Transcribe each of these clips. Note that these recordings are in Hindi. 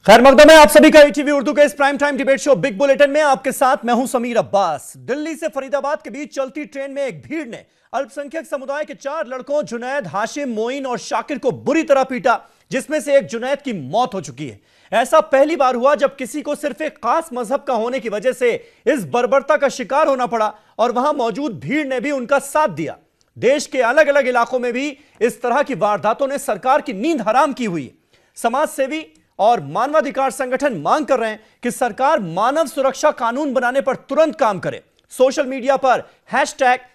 खैर मकदम है आप सभी का ईटीवी उर्दू के इस prime time debate show big bulletin में आपके साथ मैं हूं समीर अब्बास। दिल्ली से फरीदाबाद के बीच चलती ट्रेन में एक भीड़ ने अल्पसंख्यक समुदाय के 4 लड़कों जुनैद, हाशिम, मोइन और शाकिर को बुरी तरह पीटा, जिसमें से एक जुनैद की मौत हो चुकी है। ऐसा पहली बार हुआ जब किसी को सिर्फ एक खास मजहब का होने की वजह से इस बर्बरता का शिकार होना पड़ा और वहां मौजूद भीड़ ने भी उनका साथ दिया। देश के अलग अलग इलाकों में भी इस तरह की वारदातों ने सरकार की नींद हराम की हुई है। समाज सेवी और मानवाधिकार संगठन मांग कर रहे हैं कि सरकार मानव सुरक्षा कानून बनाने पर तुरंत काम करे। सोशल मीडिया पर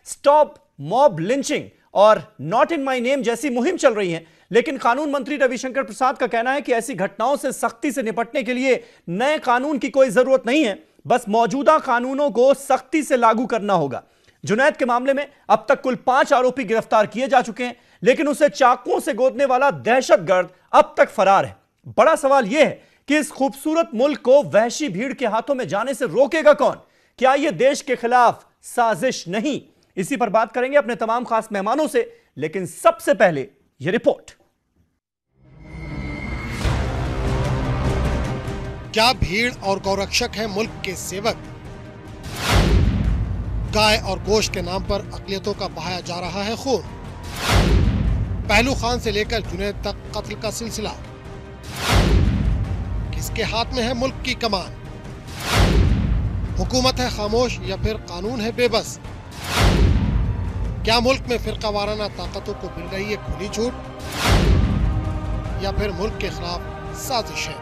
#स्टॉप मॉब लिंचिंग और नॉट इन माई नेम जैसी मुहिम चल रही है, लेकिन कानून मंत्री रविशंकर प्रसाद का कहना है कि ऐसी घटनाओं से सख्ती से निपटने के लिए नए कानून की कोई जरूरत नहीं है, बस मौजूदा कानूनों को सख्ती से लागू करना होगा। जुनैद के मामले में अब तक कुल 5 आरोपी गिरफ्तार किए जा चुके हैं, लेकिन उसे चाकुओं से गोदने वाला दहशतगर्द अब तक फरार है। बड़ा सवाल यह है कि इस खूबसूरत मुल्क को वहशी भीड़ के हाथों में जाने से रोकेगा कौन? क्या यह देश के खिलाफ साजिश नहीं? इसी पर बात करेंगे अपने तमाम खास मेहमानों से, लेकिन सबसे पहले यह रिपोर्ट। क्या भीड़ और गौरक्षक है मुल्क के सेवक? गाय और गोश्त के नाम पर अकलियतों का बहाया जा रहा है खून। पहलू खान से लेकर जुनैद तक कत्ल का सिलसिला। किसके हाथ में है मुल्क की कमान? हुकूमत है खामोश या फिर कानून है बेबस? क्या मुल्क में फिरका वाराना ताकतों को मिल रही है खुली छूट या फिर मुल्क के खिलाफ साजिश है?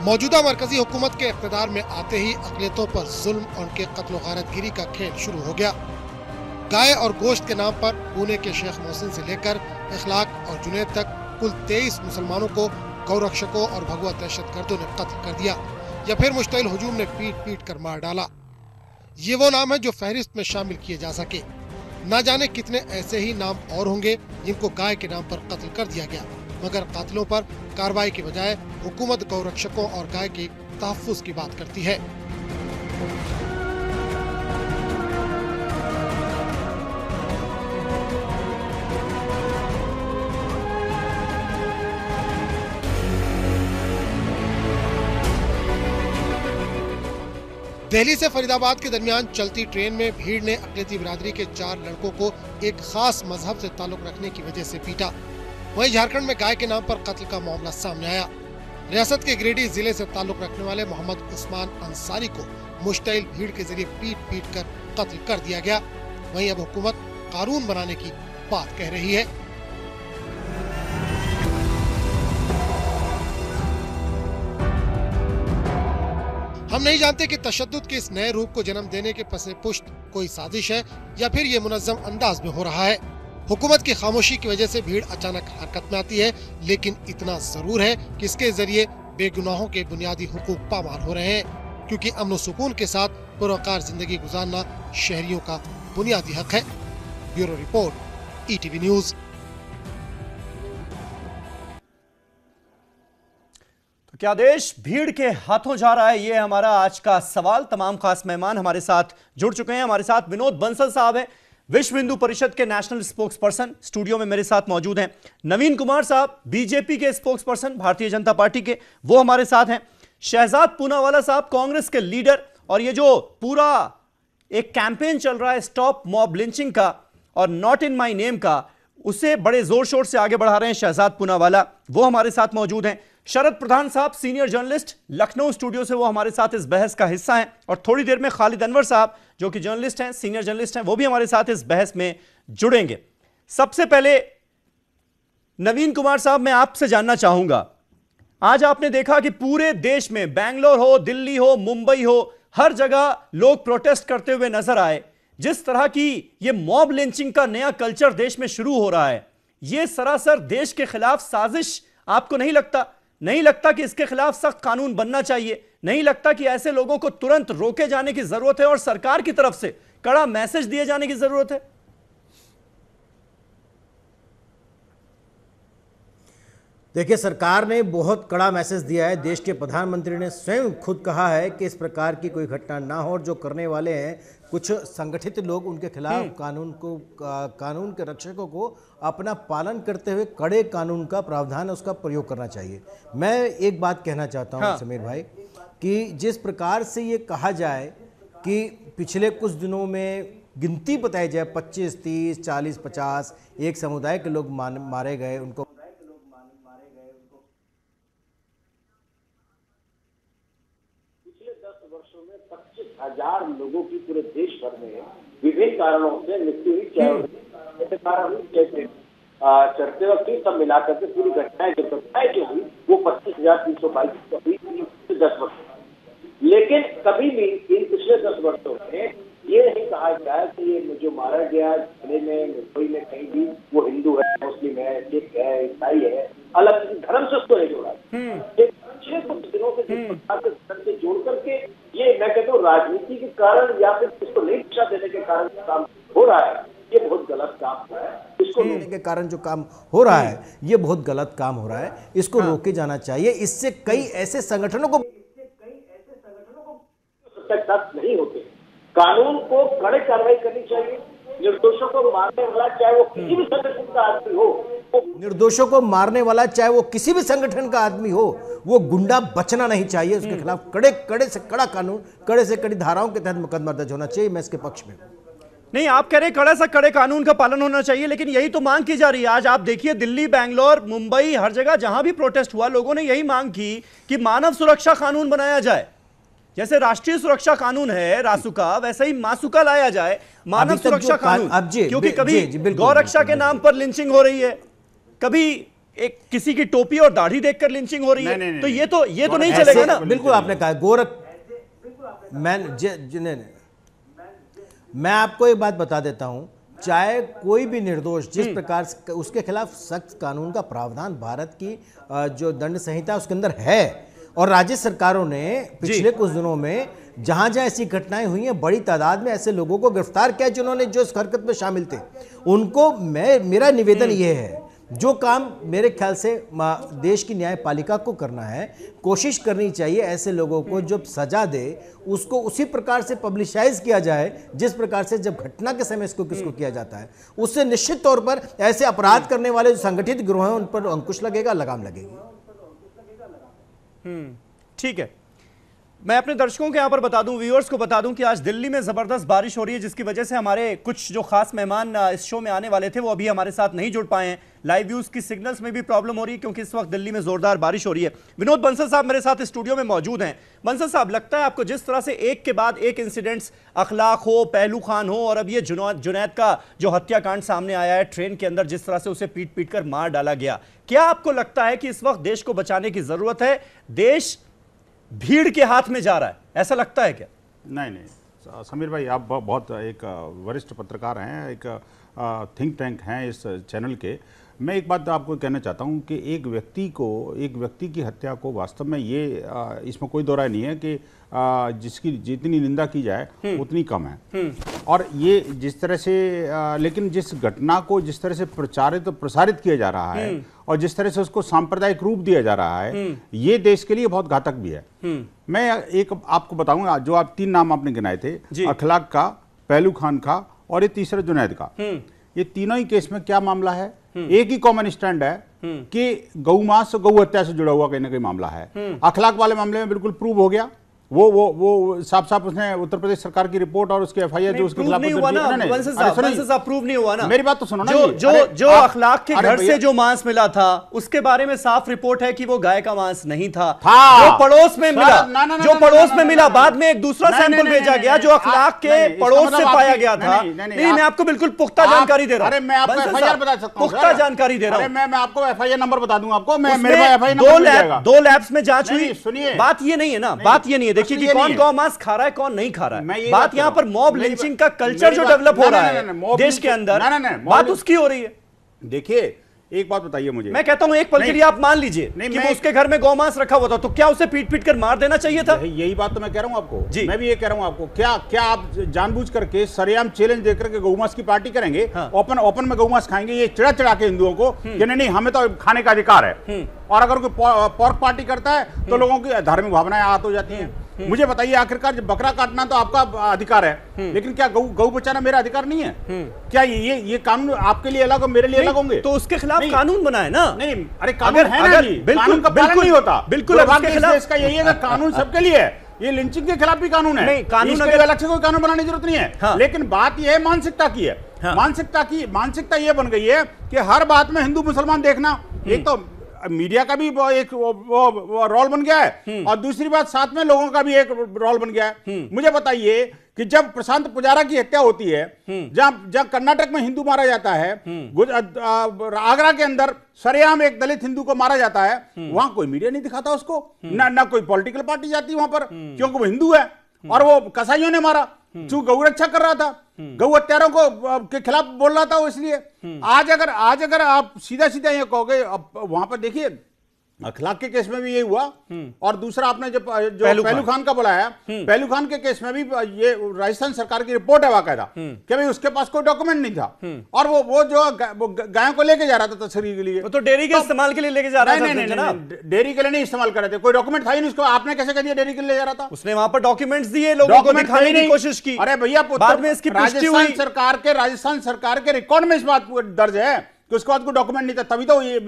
मौजूदा मरकजी हुकूमत के इक़्तिदार में आते ही अक़लियतों पर जुल्म और उनके कत्ल व गारतगिरी का खेल शुरू हो गया। गाय और गोश्त के नाम पर पुणे के शेख मोहसिन से लेकर इखलाक और जुनैद तक कुल 23 मुसलमानों को गौरक्षकों और भगवा दहशतगर्दों ने कत्ल कर दिया या फिर मुश्तइल हुजूम ने पीट पीट कर मार डाला। ये वो नाम है जो फहरिस्त में शामिल किए जा सके। न जाने कितने ऐसे ही नाम और होंगे जिनको गाय के नाम पर कत्ल कर दिया गया, मगर कातिलों पर कार्रवाई के बजाय हुकूमत गौरक्षकों और गाय के तहफ़्फ़ुज़ की बात करती है। दिल्ली से फरीदाबाद के दरमियान चलती ट्रेन में भीड़ ने अक़लियती बिरादरी के 4 लड़कों को एक खास मजहब से ताल्लुक़ रखने की वजह से पीटा। वहीं झारखंड में गाय के नाम पर कत्ल का मामला सामने आया। रियासत के गिरिडीह जिले से ताल्लुक़ रखने वाले मोहम्मद उस्मान अंसारी को मुश्तइल भीड़ के जरिए पीट पीट कर कत्ल कर दिया गया। वहीं अब हुकूमत कानून बनाने की बात कह रही है। हम नहीं जानते कि तशद्दुद के इस नए रूप को जन्म देने के पसे पुश्त कोई साजिश है या फिर ये मुनज़्ज़म अंदाज में हो रहा है। हुकूमत की खामोशी की वजह से भीड़ अचानक हरकत में आती है, लेकिन इतना जरूर है कि इसके जरिए बेगुनाहों के बुनियादी हुकूक पामाल हो रहे हैं, क्योंकि अमन व सुकून के साथ पुरवकार जिंदगी गुजारना शहरियों का बुनियादी हक है। Bureau report, ETV news. क्या देश भीड़ के हाथों जा रहा है? यह हमारा आज का सवाल। तमाम खास मेहमान हमारे साथ जुड़ चुके हैं। हमारे साथ विनोद बंसल साहब हैं, विश्व हिंदू परिषद के नेशनल स्पोक्स पर्सन, स्टूडियो में मेरे साथ मौजूद हैं। नवीन कुमार साहब बीजेपी के spokes person, Bharatiya Janata party के, वो हमारे साथ हैं। शहजाद पूनावाला साहब कांग्रेस के लीडर, और ये जो पूरा एक कैंपेन चल रहा है स्टॉप मॉब लिंचिंग का और नॉट इन माई नेम का, उसे बड़े जोर शोर से आगे बढ़ा रहे हैं शहजाद पूनावाला, वो हमारे साथ मौजूद हैं। शरद प्रधान साहब सीनियर जर्नलिस्ट, लखनऊ स्टूडियो से, वो हमारे साथ इस बहस का हिस्सा हैं। और थोड़ी देर में खालिद अनवर साहब जो कि जर्नलिस्ट हैं, सीनियर जर्नलिस्ट हैं, वो भी हमारे साथ इस बहस में जुड़ेंगे। सबसे पहले नवीन कुमार साहब, मैं आपसे जानना चाहूंगा, आज आपने देखा कि पूरे देश में, बैंगलोर हो, दिल्ली हो, मुंबई हो, हर जगह लोग प्रोटेस्ट करते हुए नजर आए। जिस तरह की ये मॉब लिंचिंग का नया कल्चर देश में शुरू हो रहा है, यह सरासर देश के खिलाफ साजिश आपको नहीं लगता? नहीं लगता कि इसके खिलाफ सख्त कानून बनना चाहिए? नहीं लगता कि ऐसे लोगों को तुरंत रोके जाने की जरूरत है और सरकार की तरफ से कड़ा मैसेज दिए जाने की जरूरत है? देखिए, सरकार ने बहुत कड़ा मैसेज दिया है। देश के प्रधानमंत्री ने स्वयं खुद कहा है कि इस प्रकार की कोई घटना ना हो, और जो करने वाले हैं कुछ संगठित लोग, उनके खिलाफ कानून के रक्षकों को अपना पालन करते हुए कड़े कानून का प्रावधान उसका प्रयोग करना चाहिए। मैं एक बात कहना चाहता हूं समीर भाई, कि जिस प्रकार से ये कहा जाए कि पिछले कुछ दिनों में गिनती बताई जाए 25, 30, 40, 50 एक समुदाय के लोग मारे गए, उनको पिछले 10 वर्षों में 25,000 लोगों की पूरे देश भर में विभिन्न कारणों से मृत्यु हुई। चाहे कारण हुई, जैसे चढ़ते वक्त सब मिलाकर के पूरी घटनाएं जो हुई वो 25,322 हुई 10 वर्षों। लेकिन कभी भी इन पिछले 10 वर्षों में ये नहीं कहा जाए कि ये जो मारा गया जिले में, मुंबई में कहीं भी वो हिंदू है, मुस्लिम है, सिख है, ईसाई है, अलग किसी धर्म से उसको नहीं जोड़ा। पिछले कुछ दिनों से जिस प्रकार से धर्म से जोड़ करके ये मैं कहता हूँ राजनीति के कारण या फिर इसको नहीं दिशा देने के कारण काम हो रहा है, ये बहुत गलत काम है। इसको देने के कारण जो काम हो रहा है ये बहुत गलत काम हो रहा है, इसको रोके जाना चाहिए। इससे कई ऐसे संगठनों को नहीं होते। कानून को कड़े कार्रवाई करनी चाहिए। निर्दोषों को मारने वाला चाहे वो किसी भी संगठन का आदमी हो, निर्दोषों को मारने वाला चाहे वो किसी भी संगठन का आदमी हो, वो गुंडा बचना नहीं चाहिए। उसके खिलाफ कड़े से कड़ा कानून, कड़े से कड़ी धाराओं के तहत मुकदमा दर्ज होना चाहिए। मैं इसके पक्ष में नहीं, आप कह रहे कड़े से कड़े कानून का पालन होना चाहिए, लेकिन यही तो मांग की जा रही है। आज आप देखिए दिल्ली, बैंगलोर, मुंबई, हर जगह जहां भी प्रोटेस्ट हुआ, लोगों ने यही मांग की कि मानव सुरक्षा कानून बनाया जाए। जैसे राष्ट्रीय सुरक्षा कानून है रासुका, वैसे ही मासुका लाया जाए, मानव सुरक्षा कानून। क्योंकि कभी गौरक्षा के नाम पर लिंचिंग हो रही है, कभी एक किसी की टोपी और दाढ़ी देखकर लिंचिंग हो रही है, तो ये तो नहीं चलेगा ना। बिल्कुल आपने कहा मैं आपको एक बात बता देता हूं, चाहे कोई भी निर्दोष, जिस प्रकार से उसके खिलाफ सख्त कानून का प्रावधान भारत की जो दंड संहिता उसके अंदर है, और राज्य सरकारों ने पिछले कुछ दिनों में जहां जहां ऐसी घटनाएं हुई हैं, बड़ी तादाद में ऐसे लोगों को गिरफ्तार किया जिन्होंने जो इस हरकत में शामिल थे। उनको मेरा निवेदन ये है, जो काम मेरे ख्याल से देश की न्यायपालिका को करना है, कोशिश करनी चाहिए ऐसे लोगों को जब सजा दे उसको उसी प्रकार से पब्लिसाइज किया जाए जिस प्रकार से जब घटना के समय इसको किसको किया जाता है। उससे निश्चित तौर पर ऐसे अपराध करने वाले जो संगठित गिरोह हैं उन पर अंकुश लगेगा, लगाम लगेगी। ठीक है, मैं अपने दर्शकों के यहां पर बता दूं, व्यूअर्स को बता दूं कि आज दिल्ली में जबरदस्त बारिश हो रही है, जिसकी वजह से हमारे कुछ जो खास मेहमान इस शो में आने वाले थे वो अभी हमारे साथ नहीं जुड़ पाए हैं। लाइव व्यूज की सिग्नल्स में भी प्रॉब्लम हो रही है क्योंकि इस वक्त दिल्ली में जोरदार बारिश हो रही है। विनोद बंसल साहब मेरे साथ स्टूडियो में मौजूद हैं। बंसल साहब, लगता है आपको जिस तरह से एक के बाद एक इंसिडेंट्स, अखलाक हो, पहलू खान हो, और अब ये जुनैद का जो हत्याकांड सामने आया है, ट्रेन के अंदर जिस तरह से उसे पीट पीट कर मार डाला गया, क्या आपको लगता है कि इस वक्त देश को बचाने की जरूरत है? देश भीड़ के हाथ में जा रहा है, ऐसा लगता है क्या? नहीं, समीर भाई, आप बहुत एक वरिष्ठ पत्रकार हैं, एक थिंक टैंक हैं इस चैनल के। मैं एक बात आपको कहना चाहता हूं कि एक व्यक्ति की हत्या को वास्तव में ये इसमें कोई दो राय नहीं है कि जिसकी जितनी निंदा की जाए उतनी कम है। और ये जिस तरह से लेकिन जिस घटना को जिस तरह से प्रसारित किया जा रहा है और जिस तरह से उसको सांप्रदायिक रूप दिया जा रहा है, ये देश के लिए बहुत घातक भी है। मैं एक आपको बताऊंगा, जो आप 3 नाम आपने गिनाए थे, अखलाक का, पहलू खान का और ये तीसरा जुनैद का, ये तीनों ही केस में क्या मामला है? एक ही कॉमन स्टैंड है कि गौ मांस, गौ हत्या से जुड़ा हुआ कहीं ना कहीं मामला है। अखलाक वाले मामले में बिल्कुल प्रूव हो गया, वो साफ उसने उत्तर प्रदेश सरकार की रिपोर्ट और उसके एफआईआर जो उसके खिलाफ नहीं हुआ ना, प्रूव नहीं हुआ ना। मेरी बात तो सुनो ना। जो अखलाक के घर से जो मांस मिला था उसके बारे में साफ रिपोर्ट है कि वो गाय का मांस नहीं था। जो पड़ोस में मिला, बाद में एक दूसरा सैंपल भेजा गया जो अखलाक के पड़ोस से पाया गया था। नहीं, मैं आपको बिल्कुल पुख्ता जानकारी दे रहा हूं। मैं आपको एफआईआर बता सकता हूं, पुख्ता जानकारी दे रहा हूं। मैं आपको एफआईआर नंबर बता दूंगा आपको। मेरे पास एफआईआर नंबर मिल जाएगा। 2 लैब्स में जांच हुई। सुनिए, बात ये नहीं है ना, बात ये नहीं है। देखिए कि कौन गौ मांस खा रहा है, कौन नहीं खा रहा है। बात यहां पर मॉब लिंचिंग का कल्चर जो डेवलप हो रहा है देश के अंदर, बात उसकी हो रही है। देखिए, एक बात बताइए मुझे, मैं कहता हूं एक पल के लिए आप मान लीजिए कि वो उसके घर में गौमांस रखा हुआ था, तो क्या उसे पीट पीट कर मार देना चाहिए था? यही बात तो मैं कह रहा हूं आपको जी। मैं भी ये कह रहा हूं आपको, क्या आप जानबूझ करके सरेआम चैलेंज देकर के गौमांस की पार्टी करेंगे? हाँ। ओपन में गौमांस खाएंगे, ये चिड़ा चिड़ा के हिंदुओं को कि नहीं हमें तो खाने का अधिकार है। और अगर कोई पोर्क पार्टी करता है तो लोगों की धार्मिक भावनाएं आहत हो जाती हैं। मुझे बताइए, आखिरकार जब बकरा काटना तो आपका अधिकार है, लेकिन क्या गौ बचाना मेरा अधिकार नहीं है? क्या ये कानून आपके लिए अलग और मेरे लिए अलग होंगे? तो उसके खिलाफ कानून बनाए ना। नहीं, अरे कानून है ना जी, कानून का पालन नहीं होता। बिल्कुल इसका यही है कि कानून सबके लिए है। ये लिंचिंग के खिलाफ भी कानून है, नहीं, कानून अगर अलग से कोई कानून बनाने की जरूरत नहीं है। हाँ। लेकिन बात यह है मानसिकता की है। हाँ। मानसिकता ये बन गई है कि हर बात में हिंदू मुसलमान देखना, एक तो मीडिया का भी एक वो रोल बन गया है, और दूसरी बात साथ में लोगों का भी एक रोल बन गया है। मुझे बताइए कि जब प्रशांत पुजारा की हत्या होती है, जहां कर्नाटक में हिंदू मारा जाता है, आगरा के अंदर सरेआम एक दलित हिंदू को मारा जाता है, वहां कोई मीडिया नहीं दिखाता उसको, ना कोई पॉलिटिकल पार्टी जाती वहां पर, क्योंकि वो हिंदू है और वो कसाईयों ने मारा, जो गौ रक्षा कर रहा था, गौ हत्यारों को के खिलाफ बोल रहा था वो, इसलिए आज अगर आप सीधा सीधा ये कहोगे, वहां पर देखिए अखलाक के केस में भी ये हुआ, और दूसरा आपने जो पहलू खान का बुलाया, पहलू खान के केस में भी ये राजस्थान सरकार की रिपोर्ट है बाकायदा कि भाई उसके पास कोई डॉक्यूमेंट नहीं था, और वो जो गायों को लेके जा रहा था तस्करी के लिए, वो तो डेयरी के इस्तेमाल के लिए लेके जा रहा था। नहीं, डेयरी के लिए नहीं इस्तेमाल कर रहे थे, कोई डॉक्यूमेंट था ही नहीं उसको, आपने कैसे कह दिया डेयरी के लिए ले जा रहा था? उसने वहां पर डॉक्यूमेंट्स दिए, लोगों को दिखाने की कोशिश की। अरे भैया, बाद में इसकी पुष्टि हुई। राजस्थान सरकार के रिकॉर्ड में इस बात दर्ज है कि उसके बाद कोई डॉक्यूमेंट नहीं था, तभी तो ये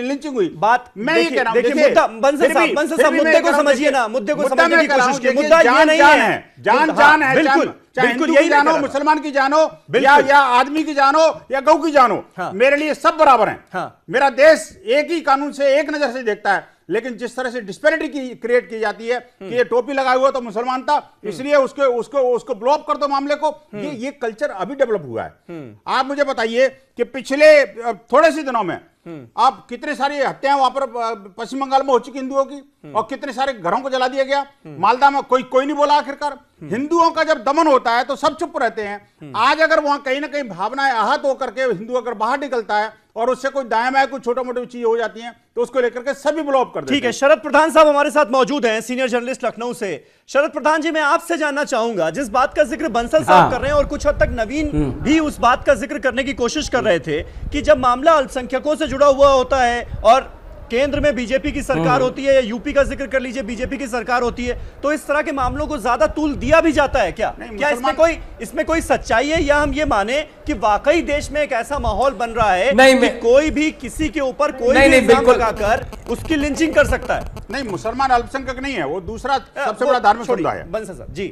लिंचिंग हुई। बात मैं ये कह रहा हूं, देखिए बंसल साहब मुद्दे को समझिए ना, मुद्दे को समझने की कोशिश कीजिए। मुद्दा ये नहीं है, जान है, बिल्कुल यही जानो, मुसलमान की जानो या आदमी की जानो या गौ की जानो, मेरे लिए सब बराबर हैं। मेरा देश एक ही कानून से, एक नजर से देखता है, लेकिन जिस तरह से डिस्पैरिटी क्रिएट की जाती है कि ये टोपी लगाया हुआ तो मुसलमान था, इसलिए उसको ब्लो अप कर दो मामले को, ये कल्चर अभी डेवलप हुआ है। आप मुझे बताइए कि पिछले थोड़े से दिनों में आप कितने सारी हत्याएं वहां पर पश्चिम बंगाल में हो चुकी हिंदुओं की, और कितने सारे घरों को जला दिया गया। मालदा में कोई नहीं बोला। आखिरकार हिंदुओं का जब दमन होता है तो सब चुप रहते हैं। आज अगर वहां कहीं ना कहीं भावनाएं आहत होकर के हिंदू अगर बाहर निकलता है और उससे कोई दाएं बाएं कुछ छोटा मोटी चीज हो जाती है, तो उसको लेकर के सभी ब्लो अप कर देते हैं। ठीक है, शरद प्रधान साहब हमारे साथ मौजूद हैं, सीनियर जर्नलिस्ट लखनऊ से। शरद प्रधान जी, मैं आपसे जानना चाहूंगा, जिस बात का जिक्र बंसल साहब कर रहे हैं और कुछ हद तक नवीन भी उस बात का जिक्र करने की कोशिश कर रहे थे कि जब मामला अल्पसंख्यकों से जुड़ा हुआ होता है और केंद्र में बीजेपी की सरकार होती है, या यूपी का जिक्र कर लीजिए, बीजेपी की सरकार होती है, तो इस तरह के मामलों को ज्यादा तूल दिया भी जाता है क्या? क्या इसमें कोई सच्चाई है, या हम ये माने कि वाकई देश में एक ऐसा माहौल बन रहा है कि कोई भी किसी के ऊपर कोई भी इल्जाम लगाकर उसकी लिंचिंग कर सकता है? नहीं, मुसलमान अल्पसंख्यक नहीं है, वो दूसरा सबसे बड़ा धार्मिक समुदाय है। बंसल साहब जी,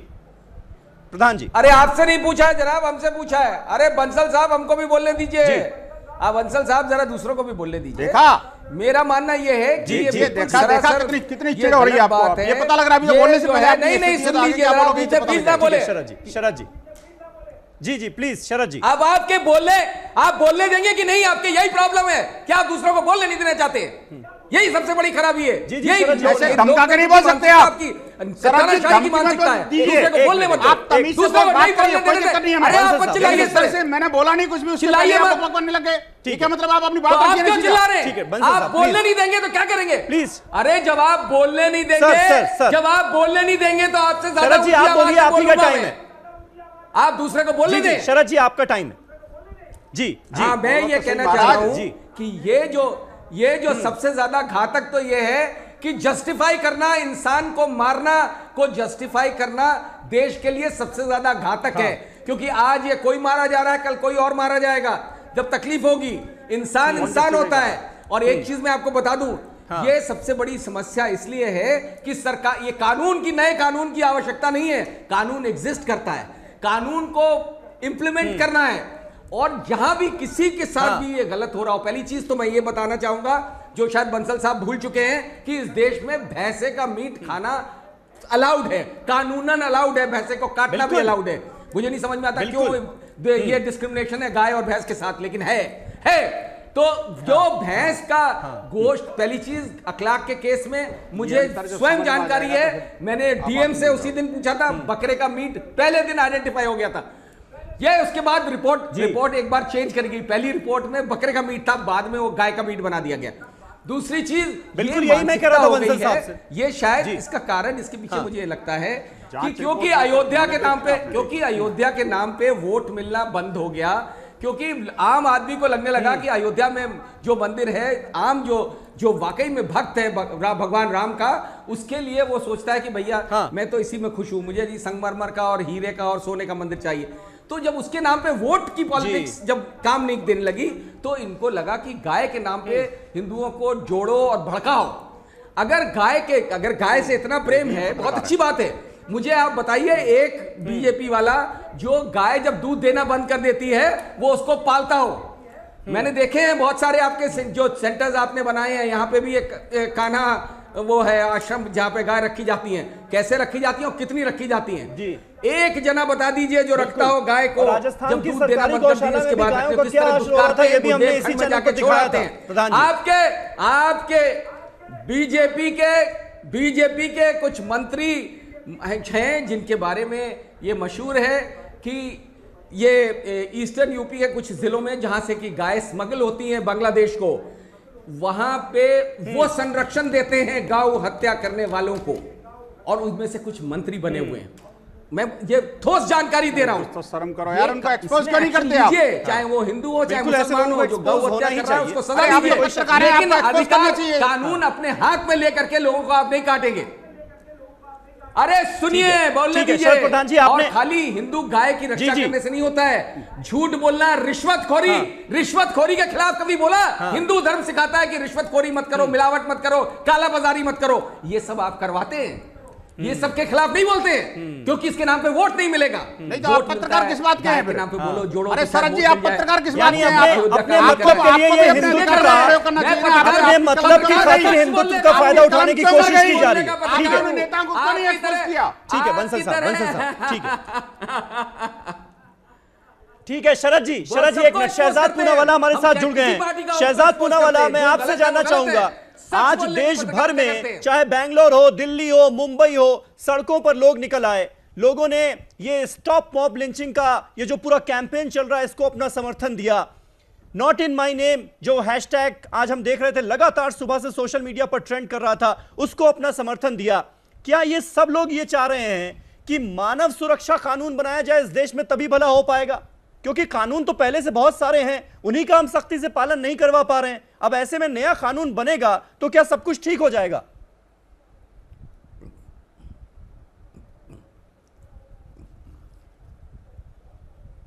प्रधान जी। अरे आपसे नहीं पूछा है जनाब, हमसे पूछा है। अरे बंसल साहब हमको भी बोलने दीजिए। आप बंसल साहब जरा दूसरों को भी बोलने दीजिए। देखा, मेरा मानना ये है कि ये देखा कितनी चिड़ हो रही है आपको, ये पता लग रहा है अभी बोलने से पहले। नहीं सुन लीजिए, प्लीज ना बोले। शरद जी जी प्लीज। शरद जी, अब आप बोलने देंगे कि नहीं? आपके यही प्रॉब्लम है, क्या आप दूसरों को बोलने नहीं देना चाहते? यही सबसे बड़ी खराबी है। यही धमका के नहीं बोल सकते आप, आपकी सत्ताधारी की मानसिकता है। दूसरे को बोलने मत, आप तमीज से बात करिए। अरे आप मत चिल्लाइए सर से, मैंने बोला नहीं कुछ भी, चिल्लाइए मत करने लगे। ठीक है, मतलब आप अपनी बात आप क्यों चिल्ला रहे हैं? आप बोलने नहीं देंगे तो क्या करेंगे? प्लीज। अरे जब आप बोलने नहीं देंगे तो आपसे ज्यादा शरद जी आप बोलिए, आपकी का टाइम है, आप दूसरे को बोलने दें। शरद जी आपका टाइम है जी। हाँ, मैं ये कहना चाह रहा हूं कि ये जो सबसे ज्यादा घातक तो ये है कि जस्टिफाई करना, इंसान को मारना को जस्टिफाई करना देश के लिए सबसे ज्यादा घातक है। क्योंकि आज ये कोई मारा जा रहा है, कल कोई और मारा जाएगा। जब तकलीफ होगी, इंसान होता है। और एक चीज मैं आपको बता दूं, ये सबसे बड़ी समस्या इसलिए है कि सरकार, ये नए कानून की आवश्यकता नहीं है। कानून एग्जिस्ट करता है, कानून को इंप्लीमेंट करना है। और जहां भी किसी के साथ भी ये गलत हो रहा हो, पहली चीज तो मैं ये बताना चाहूंगा, जो शायद बंसल साहब भूल चुके हैं, कि इस देश में भैंसे का मीट खाना अलाउड है, कानूनन अलाउड है। भैंसे को काटना भी अलाउड है। मुझे नहीं समझ में आता क्यों ये डिस्क्रिमिनेशन है गाय और भैंस के साथ, लेकिन है। तो जो भैंस का गोश्त, पहली चीज अखलाक के केस में मुझे स्वयं जानकारी है, मैंने डीएम से उसी दिन पूछा था, बकरे का मीट पहले दिन आइडेंटिफाई हो गया था। ये उसके बाद रिपोर्ट एक बार चेंज कर गई। पहली रिपोर्ट में बकरे का मीट था, बाद में वो गाय का मीट बना दिया गया। दूसरी चीज, बिल्कुल यही मैं कह रहा था बंसल साहब से। ये शायद इसका कारण इसके पीछे मुझे लगता है कि क्योंकि अयोध्या के नाम पे वोट मिलना बंद हो गया, क्योंकि आम आदमी को लगने लगा कि अयोध्या में जो मंदिर है, आम जो वाकई में भक्त है भगवान राम का, उसके लिए वो सोचता है कि भैया मैं तो इसी में खुश हूं, मुझे जी संगमरमर का और हीरे का और सोने का मंदिर चाहिए। तो जब उसके नाम पे वोट की पॉलिटिक्स जब काम नहीं देने लगी, तो इनको लगा कि गाय के नाम पे हिंदुओं को जोड़ो और भड़काओ। अगर गाय से इतना प्रेम है, बहुत अच्छी बात है। मुझे आप बताइए, एक बीजेपी वाला जो गाय जब दूध देना बंद कर देती है वो उसको पालता हो। मैंने देखे हैं बहुत सारे आपके जो सेंटर्स आपने बनाए हैं, यहाँ पे भी एक कान्हा वो है आश्रम जहाँ पे गाय रखी जाती हैं। कैसे रखी जाती हैं और कितनी रखी जाती हैं जी? एक जना बता दीजिए जो रखता हो गाय को, जब दूध देना बंद कर दिया उसके बाद किस तरह दुष्कारते हैं, बुंदेलखंड में जाके छोड़ आते हैं। आपके बीजेपी के कुछ मंत्री हैं जिनके बारे में ये मशहूर है कि ये ईस्टर्न यूपी के कुछ जिलों में जहां से कि गाय स्मगल होती हैं बांग्लादेश को, वहां पे वो संरक्षण देते हैं गौ हत्या करने वालों को, और उनमें से कुछ मंत्री बने हुए हैं। मैं ये ठोस जानकारी दे रहा हूं। तो शर्म करो यार, उनका एक्सपोज क्यों नहीं करते आप? चाहे वो हिंदू हो चाहे मुसलमान हो, जो गौ हत्या कर रहा है उसको सजा दीजिए, लेकिन अधिकार कानून अपने हाथ में लेकर के लोगों को आप नहीं काटेंगे। अरे सुनिए, बोलने दीजिए। और खाली हिंदू गाय की रक्षा करने से नहीं होता है, झूठ बोलना, रिश्वतखोरी के खिलाफ कभी बोला? हिंदू धर्म सिखाता है कि रिश्वतखोरी मत करो, मिलावट मत करो, काला बाजारी मत करो। ये सब आप करवाते हैं, ये सबके खिलाफ नहीं बोलते क्योंकि इसके नाम पे वोट नहीं मिलेगा। नहीं तो आप पत्रकार किस बात के हैं के नाम पे बोलो, जोड़ो। अरे शरद जी, आप पत्रकार किस बात के हैं? अपने मतलब के लिए ये हिंदुत्व अपने मतलब की खातिर हिंदुत्व का फायदा उठाने की कोशिश की जा रही है। ठीक है, नेताओं को क्यों नहीं एक्सपोज किया? ठीक है बंसल साहब, ठीक है, ठीक है। शरद जी एक मिनट, शहजाद पूनावाला हमारे साथ जुड़ गए हैं। शहजाद पूनावाला, मैं आपसे जानना चाहूंगा, आज देश भर में चाहे बैंगलोर हो, दिल्ली हो, मुंबई हो, सड़कों पर लोग निकल आए, लोगों ने ये स्टॉप मॉब लिंचिंग का ये जो पूरा कैंपेन चल रहा है इसको अपना समर्थन दिया। नॉट इन माई नेम जो हैशटैग आज हम देख रहे थे लगातार सुबह से सोशल मीडिया पर ट्रेंड कर रहा था, उसको अपना समर्थन दिया। क्या ये सब लोग ये चाह रहे हैं कि मानव सुरक्षा कानून बनाया जाए इस देश में, तभी भला हो पाएगा? क्योंकि कानून तो पहले से बहुत सारे हैं, उन्हीं का हम सख्ती से पालन नहीं करवा पा रहे हैं। अब ऐसे में नया कानून बनेगा तो क्या सब कुछ ठीक हो जाएगा?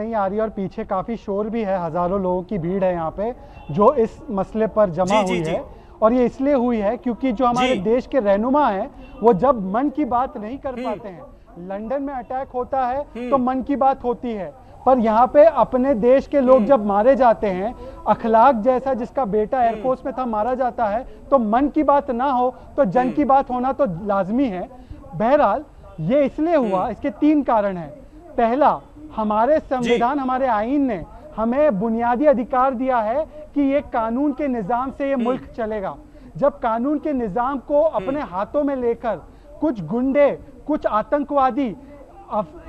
नहीं आ रही और पीछे काफी शोर भी है, हजारों लोगों की भीड़ है यहाँ पे जो इस मसले पर जमा हुई है। और ये इसलिए हुई है क्योंकि जो हमारे देश के रहनुमा हैं वो जब मन की बात नहीं कर पाते हैं, लंदन में अटैक होता है तो मन की बात होती है, पर यहाँ पे अपने देश के लोग जब मारे जाते हैं, अखलाक जैसा जिसका बेटा एयरफोर्स में था मारा जाता है, तो मन की बात ना हो तो जन की बात होना तो लाजमी है। बहरहाल ये इसलिए हुआ, इसके 3 कारण हैं। पहला, हमारे संविधान, हमारे आईन ने हमें बुनियादी अधिकार दिया है कि ये कानून के निज़ाम से ये मुल्क चलेगा। जब कानून के निज़ाम को अपने हाथों में लेकर कुछ गुंडे, कुछ आतंकवादी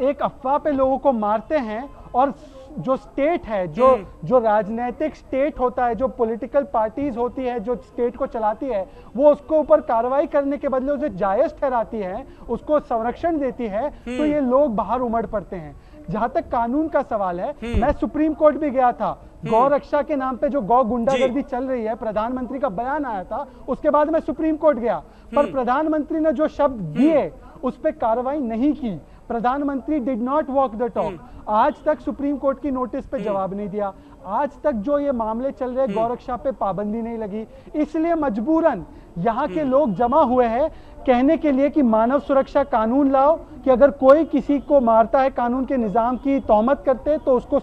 एक अफवाह पे लोगों को मारते हैं, और जो स्टेट है, जो राजनीतिक स्टेट होता है, जो पॉलिटिकल पार्टीज होती है, जो स्टेट को चलाती है, वो उसको ऊपर कार्रवाई करने के बदले उसे जायज ठहराती है, उसको संरक्षण देती है, तो ये लोग बाहर उमड़ पड़ते हैं। जहां तक कानून का सवाल है, मैं सुप्रीम कोर्ट भी गया था, गौ रक्षा के नाम पे जो गौ गुंडागर्दी चल रही है, प्रधानमंत्री का बयान आया था, उसके बाद मैं सुप्रीम कोर्ट गया, पर प्रधानमंत्री ने जो शब्द दिए उस पर कार्रवाई नहीं की। प्रधानमंत्री did not walk the talk. आज तक सुप्रीम कोर्ट की नोटिस पे जवाब नहीं दिया, आज तक जो ये मामले चल रहे गौ रक्षा पे पाबंदी नहीं लगी। इसलिए मजबूरन यहाँ के लोग जमा हुए हैं कहने के लिए कि मानव सुरक्षा कानून लाओ, कि अगर कोई किसी को मारता है, कानून के निजाम की तोहमत करते तो उसको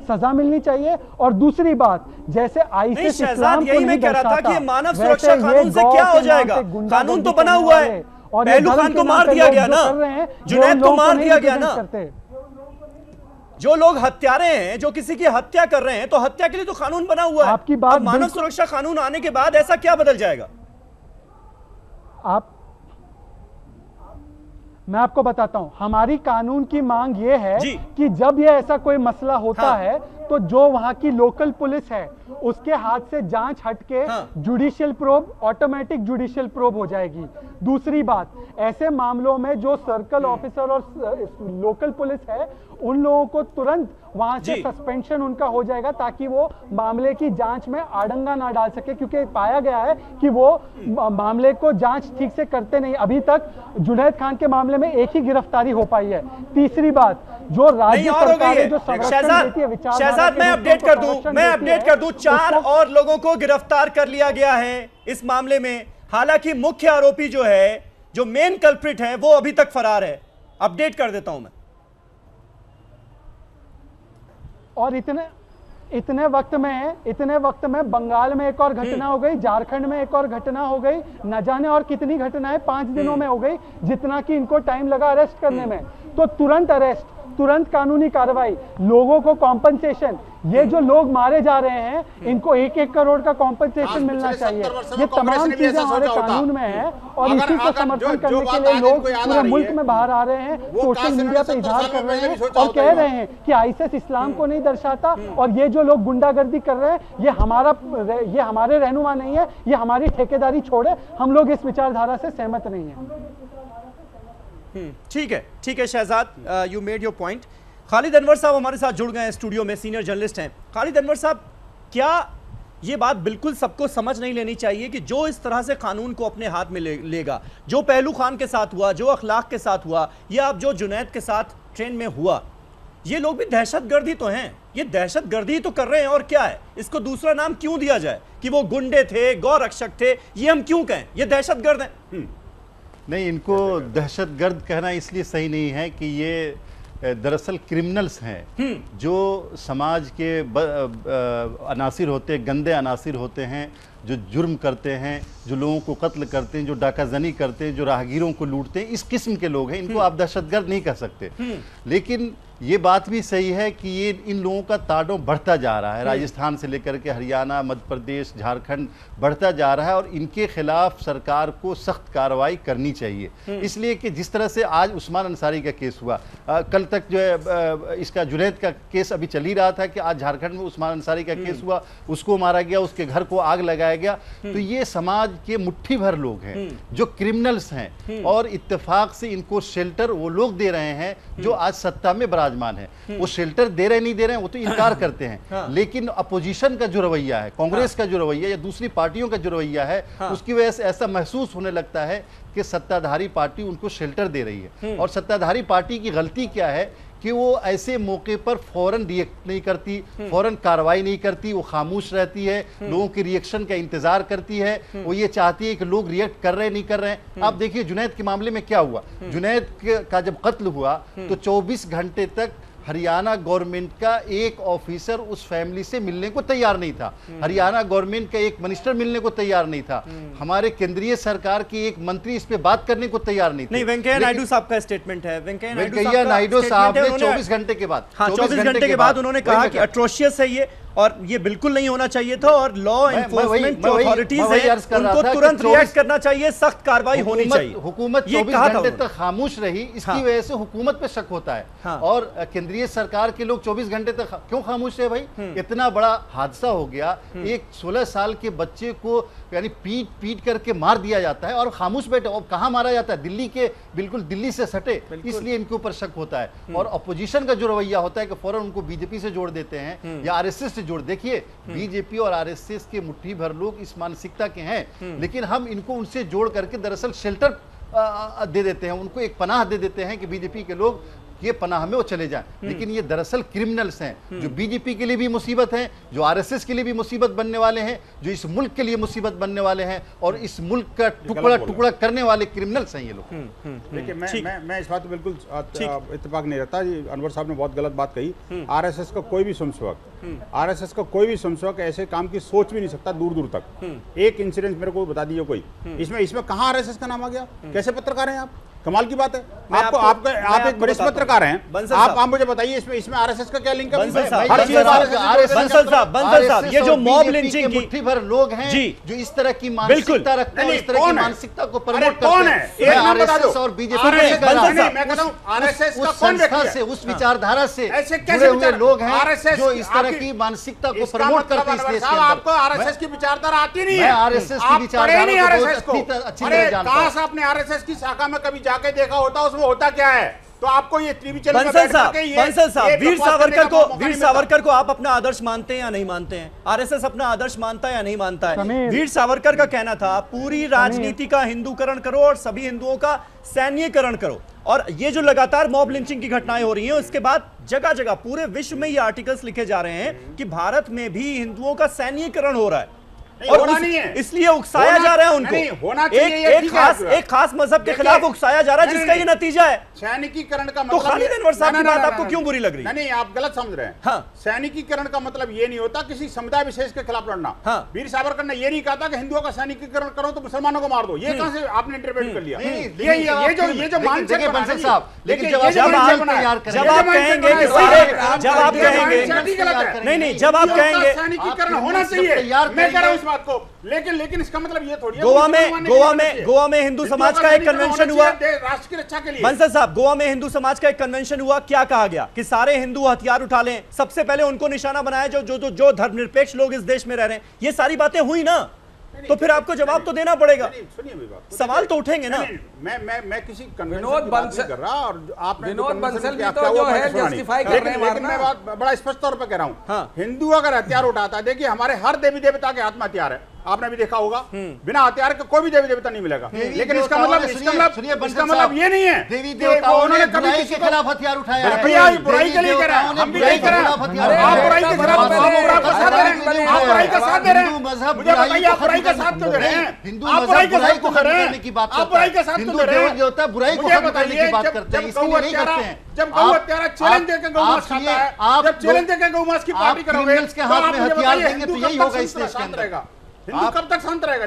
सजा मिलनी चाहिए। और दूसरी बात, जैसे आईसिस इस्लाम को नहीं दर्शाता, मानव सुरक्षा कानून से क्या हो जाएगा? कानून तो बना हुआ है, और पहलू खान को मार दिया गया ना, जुनैद को मार दिया गया ना। जो लोग हत्यारे हैं, जो किसी की हत्या कर रहे हैं, तो हत्या के लिए तो कानून बना हुआ है। आपकी बात, मानव सुरक्षा कानून आने के बाद ऐसा क्या बदल जाएगा? मैं आपको बताता हूं, हमारी कानून की मांग ये है कि जब ये ऐसा कोई मसला होता है तो जो वहां की लोकल पुलिस है उसके हाथ से जांच हटके judicial probe, automatic judicial probe हो जाएगी। दूसरी बात, ऐसे मामलों में जो सर्कल ऑफिसर और लोकल पुलिस है उन लोगों को तुरंत वहां से सस्पेंशन उनका हो जाएगा ताकि वो मामले की जांच में आड़ंगा ना डाल सके, क्योंकि पाया गया है कि वो मामले को जांच ठीक से करते नहीं। अभी तक जुनैद खान के मामले में एक ही गिरफ्तारी हो पाई है। तीसरी बात, जो राज्य सरकार जो संरक्षण देती है, शहजाद मैं अपडेट कर दूं 4 और लोगों को गिरफ्तार कर लिया गया है इस मामले में। हालांकि मुख्य आरोपी जो है, जो मेन कल्प्रिट है, वो अभी तक फरार है। अपडेट कर देता हूं मैं। और इतने वक्त में बंगाल में एक और घटना हो गई, झारखंड में एक और घटना हो गई, न जाने और कितनी घटनाएं 5 दिनों में हो गई, जितना कि इनको टाइम लगा अरेस्ट करने में। तो तुरंत अरेस्ट, तुरंत कानूनी कार्रवाई, लोगों को कॉम्पनसेशन। ये जो लोग मारे जा रहे हैं इनको 1-1 करोड़ का कॉम्पनसेशन मिलना चाहिए। ये तमाम चीजें हमारे कानून में है और इसी को समर्थन करने के लिए लोग पूरे मुल्क में बाहर आ रहे हैं, सोशल मीडिया पे इजहार कर रहे हैं और कह रहे हैं कि आईएसआईएस इस्लाम को नहीं दर्शाता और ये जो लोग गुंडागर्दी कर रहे हैं ये हमारे रहनुमा नहीं है, ये हमारी ठेकेदारी छोड़े। हम लोग इस विचारधारा से सहमत नहीं है। ठीक है Shahzad, you made your point. Khalid Anwar sahab हमारे साथ जुड़ गए हैं स्टूडियो में, सीनियर जर्नलिस्ट हैं। खालिद अनवर साहब, क्या ये बात बिल्कुल सबको समझ नहीं लेनी चाहिए कि जो इस तरह से कानून को अपने हाथ में लेगा, जो पहलू खान के साथ हुआ, जो अखलाक के साथ हुआ, या अब जो जुनैद के साथ ट्रेन में हुआ, ये लोग भी दहशतगर्दी तो हैं, ये दहशतगर्दी तो कर रहे हैं। और क्या है, इसको दूसरा नाम क्यों दिया जाए कि वो गुंडे थे, गौ रक्षक थे, ये हम क्यों कहें? ये दहशतगर्द हैं। नहीं, इनको दहशतगर्द कहना इसलिए सही नहीं है कि ये दरअसल क्रिमिनल्स हैं जो समाज के अनासिर होते हैं, गंदे अनासिर होते हैं, जो जुर्म करते हैं, जो लोगों को कत्ल करते हैं, जो डाकाजनी करते हैं, जो राहगीरों को लूटते हैं। इस किस्म के लोग हैं, इनको आप दहशतगर्द नहीं कह सकते। लेकिन ये बात भी सही है कि ये इन लोगों का ताड़ो बढ़ता जा रहा है, राजस्थान से लेकर के हरियाणा, मध्य प्रदेश, झारखंड बढ़ता जा रहा है और इनके खिलाफ सरकार को सख्त कार्रवाई करनी चाहिए। इसलिए कि जिस तरह से आज उस्मान अंसारी का केस हुआ, कल तक जो है इसका जुनैद का केस अभी चल ही रहा था कि आज झारखंड में उस्मान अंसारी का केस हुआ, उसको मारा गया, उसके घर को आग लगाया गया। तो ये समाज के मुट्ठी भर लोग हैं जो क्रिमिनल्स हैं और इत्तेफाक से इनको शेल्टर वो लोग दे रहे हैं जो आज सत्ता में विराजमान है। वो शेल्टर दे रहे नहीं दे रहे हैं वो तो इनकार करते हैं, लेकिन अपोजिशन का जो रवैया है, कांग्रेस का जो रवैया या दूसरी पार्टियों का जो रवैया है, उसकी वजह से ऐसा महसूस होने लगता है कि सत्ताधारी पार्टी उनको शेल्टर दे रही है। और सत्ताधारी पार्टी की गलती क्या है कि वो ऐसे मौके पर फौरन रिएक्ट नहीं करती, फौरन कार्रवाई नहीं करती, वो खामोश रहती है, लोगों के रिएक्शन का इंतजार करती है। वो ये चाहती है कि लोग रिएक्ट कर रहे हैं नहीं कर रहे हैं। आप देखिए जुनैद के मामले में क्या हुआ, जुनैद का जब कत्ल हुआ तो 24 घंटे तक हरियाणा गवर्नमेंट का एक ऑफिसर उस फैमिली से मिलने को तैयार नहीं था, हरियाणा गवर्नमेंट का एक मिनिस्टर मिलने को तैयार नहीं था, हमारे केंद्रीय सरकार के एक मंत्री इस पे बात करने को तैयार नहीं थे। नहीं, वेंकैया नायडू साहब का स्टेटमेंट है, वेंकैया नायडू साहब ने 24 घंटे के बाद 24 घंटे के बाद उन्होंने कहा कि एट्रोशियस है ये और ये बिल्कुल नहीं होना चाहिए था और लॉ एनफोर्समेंट जो अथॉरिटीज हैं उनको तुरंत रिएक्ट करना चाहिए, सख्त कार्रवाई होनी चाहिए। हुकूमत 24 घंटे तक खामोश रही, इसकी वजह से हुकूमत पे शक होता है। और केंद्रीय सरकार के लोग 24 घंटे तक क्यों खामोश है भाई? इतना बड़ा हादसा हो गया, एक 16 साल के बच्चे को यानी पीट करके मार दिया जाता है और खामोश बैठे। और कहाँ मारा जाता है? दिल्ली के, बिल्कुल दिल्ली से सटे, इसलिए इनके ऊपर शक होता है। और अपोजिशन का जो रवैया होता है कि फौरन उनको बीजेपी से जोड़ देते हैं या आरएसएस से जोड़। देखिए बीजेपी और आरएसएस के मुट्ठी भर लोग इस मानसिकता के हैं, लेकिन हम इनको उनसे जोड़ करके दरअसल शेल्टर दे देते हैं, उनको एक पनाह दे देते हैं कि बीजेपी के लोग ये पनाह में वो चले जाएं। लेकिन ये दरअसल क्रिमिनल्स हैं जो बीजेपी के लिए भी मुसीबत हैं, जो आरएसएस के लिए भी मुसीबत बनने वाले हैं, जो इस मुल्क के लिए मुसीबत बनने वाले हैं और इस मुल्क का टुकड़ा करने वाले क्रिमिनल्स हैं ये लोग। देखिए मैं इस बात में बिल्कुल इत्तेफाक नहीं रहता। अनवर साहब ने बहुत गलत बात कही। आरएसएस का कोई भी स्वयंसेवक ऐसे काम की सोच भी नहीं सकता दूर दूर तक। एक इंसिडेंट मेरे को बता दीजिए कोई, इसमें कहाँ आरएसएस का नाम आ गया? कैसे पत्रकार हैं आप? कमाल की बात है। आप एक वरिष्ठ पत्रकार हैं, आप मुझे बताइए इसमें आरएसएस का क्या लिंक है? बंसल साहब, ये जो मॉब लिंचिंग की मुट्ठी भर लोग हैं जो इस तरह की मानसिकता रखते हैं, इस तरह की मानसिकता को प्रमोट कौन है? आरएसएस और बीजेपी से, उस विचारधारा से जुड़े हुए लोग हैं जो इस तरह की मानसिकता को प्रमोट करते हैं। आपको आरएसएस की विचारधारा आती नहीं है? आरएसएस की विचारधारा अच्छी तरह जानता हूं। काश आपने आरएसएस की शाखा में कभी जाके देखा होता, उसमें होता क्या है, तो आपको ये टीवी चैनल बंसल साहब, वीर सावरकर को आप अपना आदर्श मानते हैं या नहीं मानते हैं? आरएसएस अपना आदर्श मानता है या नहीं मानता है? वीर सावरकर का कहना था पूरी राजनीति का हिंदूकरण करो और सभी हिंदुओं का सैन्यकरण करो। और ये जो लगातार मॉब लिंचिंग की घटनाएं हो रही हैं, उसके बाद जगह जगह पूरे विश्व में ये आर्टिकल्स लिखे जा रहे हैं कि भारत में भी हिंदुओं का सैन्यकरण हो रहा है और इसलिए उकसाया जा रहा है उनको। होना चाहिए एक खास मजहब के खिलाफ उकसाया जा रहा है, जिसका ये नतीजा है। सैनिकीकरण का मतलब, तो खालिद अनवर साहब की बात आपको क्यों बुरी लग रही है? नहीं, आप गलत समझ रहे हैं। हाँ। सैनिकीकरण का मतलब ये नहीं होता किसी समुदाय विशेष के खिलाफ लड़ना। हाँ। वीर सावरकर ने ये नहीं कहा था कि हिंदुओं का सैनिकीकरण करो तो मुसलमानों को मार दो। ये कहां से आपने इंटरप्रेट कर लिया? ये जो मानसिक बंसल साहब, लेकिन जब आप कहेंगे सैनिकीकरण होना चाहिए, मैं कह रहा हूं इस बात को, लेकिन इसका मतलब ये थोड़ी है गोवा में हिंदू समाज का एक कन्वेंशन हुआ राष्ट्र की रक्षा के लिए। बंसल साहब, गोवा में हिंदू समाज का एक कन्वेंशन हुआ, क्या कहा गया कि सारे हिंदू हथियार उठा लें, सबसे पहले उनको निशाना बनाया जो धर्मनिरपेक्ष लोग इस देश में रह रहे हैं। ये सारी बातें हुई ना, तो फिर आपको जवाब तो देना पड़ेगा। सुनिए मेरी बात, सवाल तो उठेंगे ना। मैं किसी विनोद बंसल कर रहा, और आपने विनोद बंसल भी तो जो है जस्टिफाई कर रहे हैं, लेकिन मैं बात बड़ा स्पष्ट तौर पर कह रहा हूं। हाँ। हिंदू अगर हथियार उठाता है, देखिए हमारे हर देवी देवता के हाथ में हथियार है, आपने भी देखा होगा, बिना हथियार के कोई भी देवी देवता नहीं मिलेगा। लेकिन इसका मतलब ये नहीं है देवी देवताओं ने बुराई के खिलाफ हथियार उठाया है। बुराई के लिए कह रहे हैं, हम भी नहीं कर रहे हैं। आप बुराई के खिलाफ साथ दे रहे हैं, आप बुराई का साथ दे रहे हैं। मुझे बताइए, आप बुराई का साथ क्यों दे रहे हैं? हिंदू आप बुराई का साथ क्यों खत्म दे रहे करने की बात हैं? आप बुराई का साथ क्यों दे रहे हैं? जो होता है बुराई को खत्म करने की बात करते हैं, इसलिए नहीं करते हैं। जब गौ हत्यारा चैलेंज देकर गौ मांस खाता है, जब चैलेंज देकर गौ मांस की पार्टी करोगे, क्रिमिनल्स के हाथ में हथियार देंगे तो यही होगा इस देश के अंदर। हिंदू कब तक शांत रहेगा?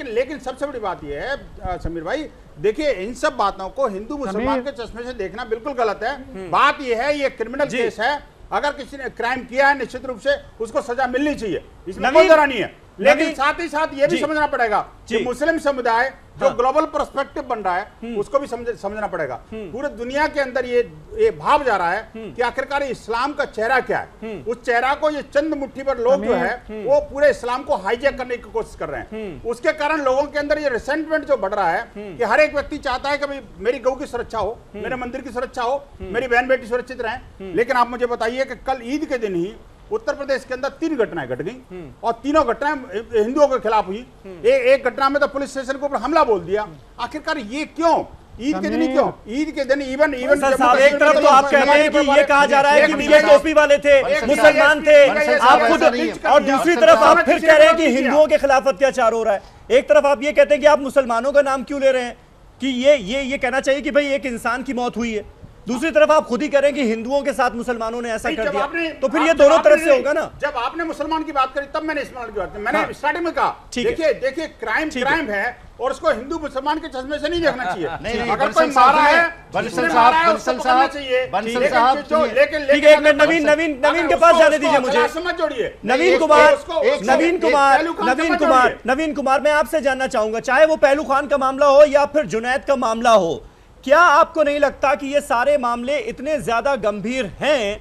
लेकिन सबसे बड़ी बात यह है समीर भाई, देखिए इन सब बातों को हिंदू मुसलमान के चश्मे से देखना बिल्कुल गलत है। बात यह है, ये क्रिमिनल केस है, अगर किसी ने क्राइम किया है निश्चित रूप से उसको सजा मिलनी चाहिए, इसमें कोई जरा नहीं है। लेकिन साथ ही साथ ये भी समझना पड़ेगा कि मुस्लिम समुदाय जो ग्लोबल पर्सपेक्टिव बन रहा है उसको भी समझना पड़ेगा। पूरे दुनिया के अंदर ये भाव जा रहा है कि आखिरकार इस्लाम का चेहरा क्या है। उस चेहरा को ये चंद मुट्ठी भर लोग जो है वो पूरे इस्लाम को हाईजैक करने की कोशिश कर रहे हैं। उसके कारण लोगों के अंदर ये रिसेंटमेंट जो बढ़ रहा है कि हर एक व्यक्ति चाहता है कि भाई मेरी गौ की सुरक्षा हो, मेरे मंदिर की सुरक्षा हो, मेरी बहन बेटी सुरक्षित रहें। लेकिन आप मुझे बताइए कि कल ईद के दिन ही उत्तर प्रदेश के अंदर 3 घटनाएं घट गई और तीनों घटनाएं हिंदुओं के खिलाफ हुई। एक घटना में तो पुलिस स्टेशन के ऊपर हमला बोल दिया। आखिरकार ये क्यों? ईद के दिन ही क्यों? ईद के दिन इवन साहब, एक तरफ तो आप कहते हैं कि ये कहा जा रहा है कि नीले टोपी वाले थे, मुसलमान थे, आप खुद, और दूसरी तरफ आप फिर कह रहे हैं कि हिंदुओं के खिलाफ अत्याचार हो रहा है। एक तरफ आप ये कहते हैं कि आप मुसलमानों का नाम क्यों ले रहे हैं कि ये कहना चाहिए कि भाई एक इंसान की मौत हुई है, दूसरी तरफ आप खुद ही कह रहे हैं कि हिंदुओं के साथ मुसलमानों ने ऐसा कर दिया, तो फिर ये दोनों तरफ से होगा ना। जब आपने मुसलमान की बात करी तब मैंने मुसलमान की बात करी। मैंने स्टार्टिंग में कहा देखिए क्राइम है और उसको हिंदू मुसलमान के चश्मे से नहीं देखना चाहिए। अगर कोई मारा है बंसल साहब ठीक है, एक मिनट नवीन के पास जाने दीजिए मुझे। समझ जोड़िए नवीन कुमार, मैं आपसे जानना चाहूंगा, चाहे वो पहलू खान का मामला हो या फिर जुनैद का मामला हो, क्या आपको नहीं लगता कि ये सारे मामले इतने ज्यादा गंभीर हैं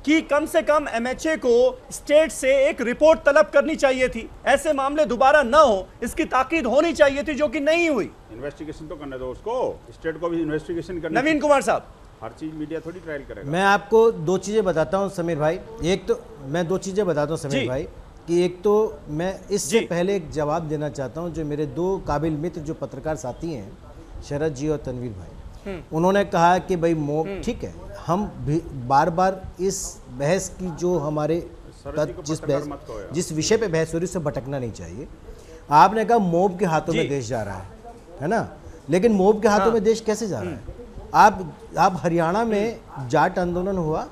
कि कम से कम एमएचए को स्टेट से एक रिपोर्ट तलब करनी चाहिए थी, ऐसे मामले दोबारा ना हो, इसकी ताकीद होनी चाहिए थी, जो कि नहीं हुई। इन्वेस्टिगेशन तो करने दो उसको, स्टेट को भी इन्वेस्टिगेशन करनी। नवीन कुमार साहब, हर चीज मीडिया थोड़ी ट्रायल करेगा। मैं आपको 2 चीजें बताता हूं समीर भाई। एक तो मैं 2 चीजें बताता हूं समीर भाई कि एक तो मैं इससे पहले एक जवाब देना चाहता हूं जो मेरे 2 काबिल मित्र जो पत्रकार साथी हैं, शरद जी और तनवीर भाई, उन्होंने कहा कि भाई ठीक है, हम भी बार बार इस बहस की जो हमारे जिस विषय पे बहस हो रही उससे भटकना नहीं चाहिए। आपने कहा मोब के हाथों में देश जा रहा है ना, लेकिन मोब के हाथों में देश कैसे जा रहा है? आप हरियाणा में जाट आंदोलन हुआ,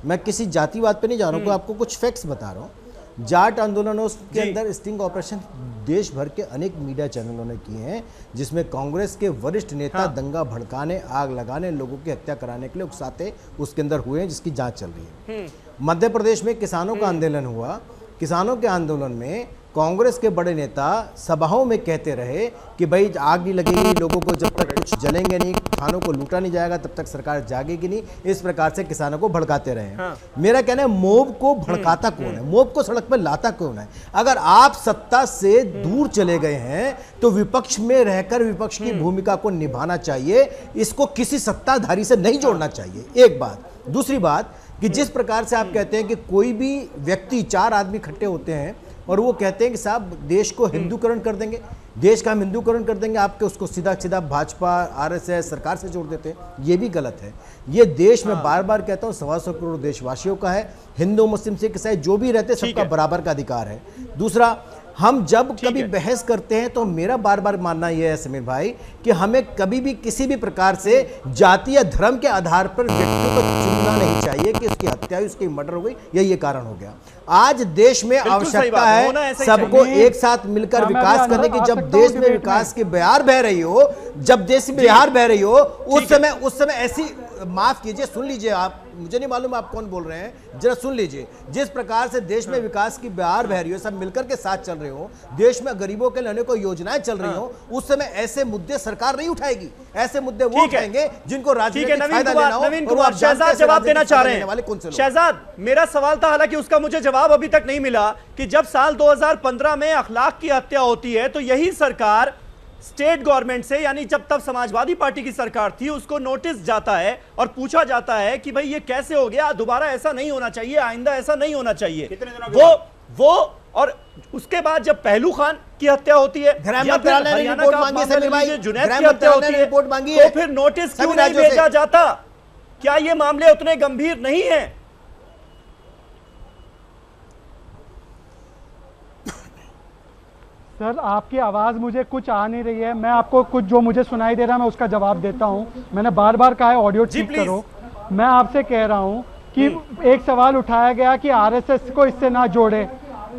मैं किसी जातिवाद पे नहीं जा रहा हूँ, आपको कुछ फैक्ट्स बता रहा हूँ। जाट आंदोलनों के अंदर स्टिंग ऑपरेशन देश भर के अनेक मीडिया चैनलों ने किए हैं, जिसमें कांग्रेस के वरिष्ठ नेता दंगा भड़काने, आग लगाने, लोगों की हत्या कराने के लिए उकसाते उसके अंदर हुए हैं, जिसकी जांच चल रही है। मध्य प्रदेश में किसानों का आंदोलन हुआ। किसानों के आंदोलन में कांग्रेस के बड़े नेता सभाओं में कहते रहे कि भाई आग नहीं लगेगी, लोगों को जब तक कुछ जलेंगे नहीं, खानों को लूटा नहीं जाएगा, तब तक सरकार जागेगी नहीं। इस प्रकार से किसानों को भड़काते रहे। मेरा कहना है, मोब को भड़काता कौन है? मोब को सड़क पर लाता कौन है? अगर आप सत्ता से दूर चले गए हैं तो विपक्ष में रहकर विपक्ष की भूमिका को निभाना चाहिए, इसको किसी सत्ताधारी से नहीं जोड़ना चाहिए। एक बात। दूसरी बात कि जिस प्रकार से आप कहते हैं कि कोई भी व्यक्ति, 4 आदमी इकट्ठे होते हैं और वो कहते हैं कि साहब देश को हिंदूकरण कर देंगे, देश का हम हिंदूकरण कर देंगे, आपके उसको सीधा सीधा भाजपा, आरएसएस, सरकार से जोड़ देते हैं। ये भी गलत है। ये देश में बार बार कहता हूँ 125 करोड़ देशवासियों का है। हिंदू, मुस्लिम, सिख, ईसाई जो भी रहते सबका बराबर का अधिकार है। दूसरा, हम जब कभी बहस करते हैं तो मेरा बार बार मानना यह है समीर भाई कि हमें कभी भी किसी भी प्रकार से जाति या धर्म के आधार पर व्यक्ति को चुनना नहीं चाहिए कि उसकी हत्या हुई, उसकी मर्डर हो गई, यही ये कारण हो गया। आज देश में आवश्यकता है सबको एक साथ मिलकर विकास करने की। जब देश में विकास की बहार बह रही हो, जब देश में बहार बह रही हो, उस समय ऐसी, माफ कीजिए, सुन लीजिए आप, मुझे नहीं मालूम आप कौन बोल रहे हैं, जरा सुन लीजिए। जिस प्रकार से देश में विकास की बहार बह रही हो, सब मिलकर के साथ चल रहे हो, देश में गरीबों के लिए अनेकों योजनाएं चल रही हो, उस समय ऐसे मुद्दे सरकार नहीं उठाएगी। ऐसे मुद्दे वो उठाएंगे जिनको राजनीतिक फायदा लेना हो। नवीन कुमार शहजाद जवाब देना चाह रहे हैं। शहजाद, मेरा सवाल था, हालांकि उसका मुझे जवाब अभी तक नहीं मिला, कि जब साल 2015 में अखलाक की हत्या होती है तो यही सरकार स्टेट गवर्नमेंट से, यानी जब तब समाजवादी पार्टी की सरकार थी, उसको नोटिस जाता है और पूछा जाता है कि भाई ये कैसे हो गया, दोबारा ऐसा नहीं होना चाहिए, आइंदा ऐसा नहीं होना चाहिए। वो और उसके बाद जब पहलू खान की हत्या होती है, जुनैद की हत्या होती है, तो फिर नोटिस क्यों नहीं भेजा जाता? क्या ये मामले उतने गंभीर नहीं है? सर, आपकी आवाज़ मुझे कुछ आ नहीं रही है। मैं आपको कुछ जो मुझे सुनाई दे रहा है मैं उसका जवाब देता हूं। मैंने बार बार कहा है ऑडियो ठीक करो। मैं आपसे कह रहा हूं कि एक सवाल उठाया गया कि आरएसएस को इससे ना जोड़े,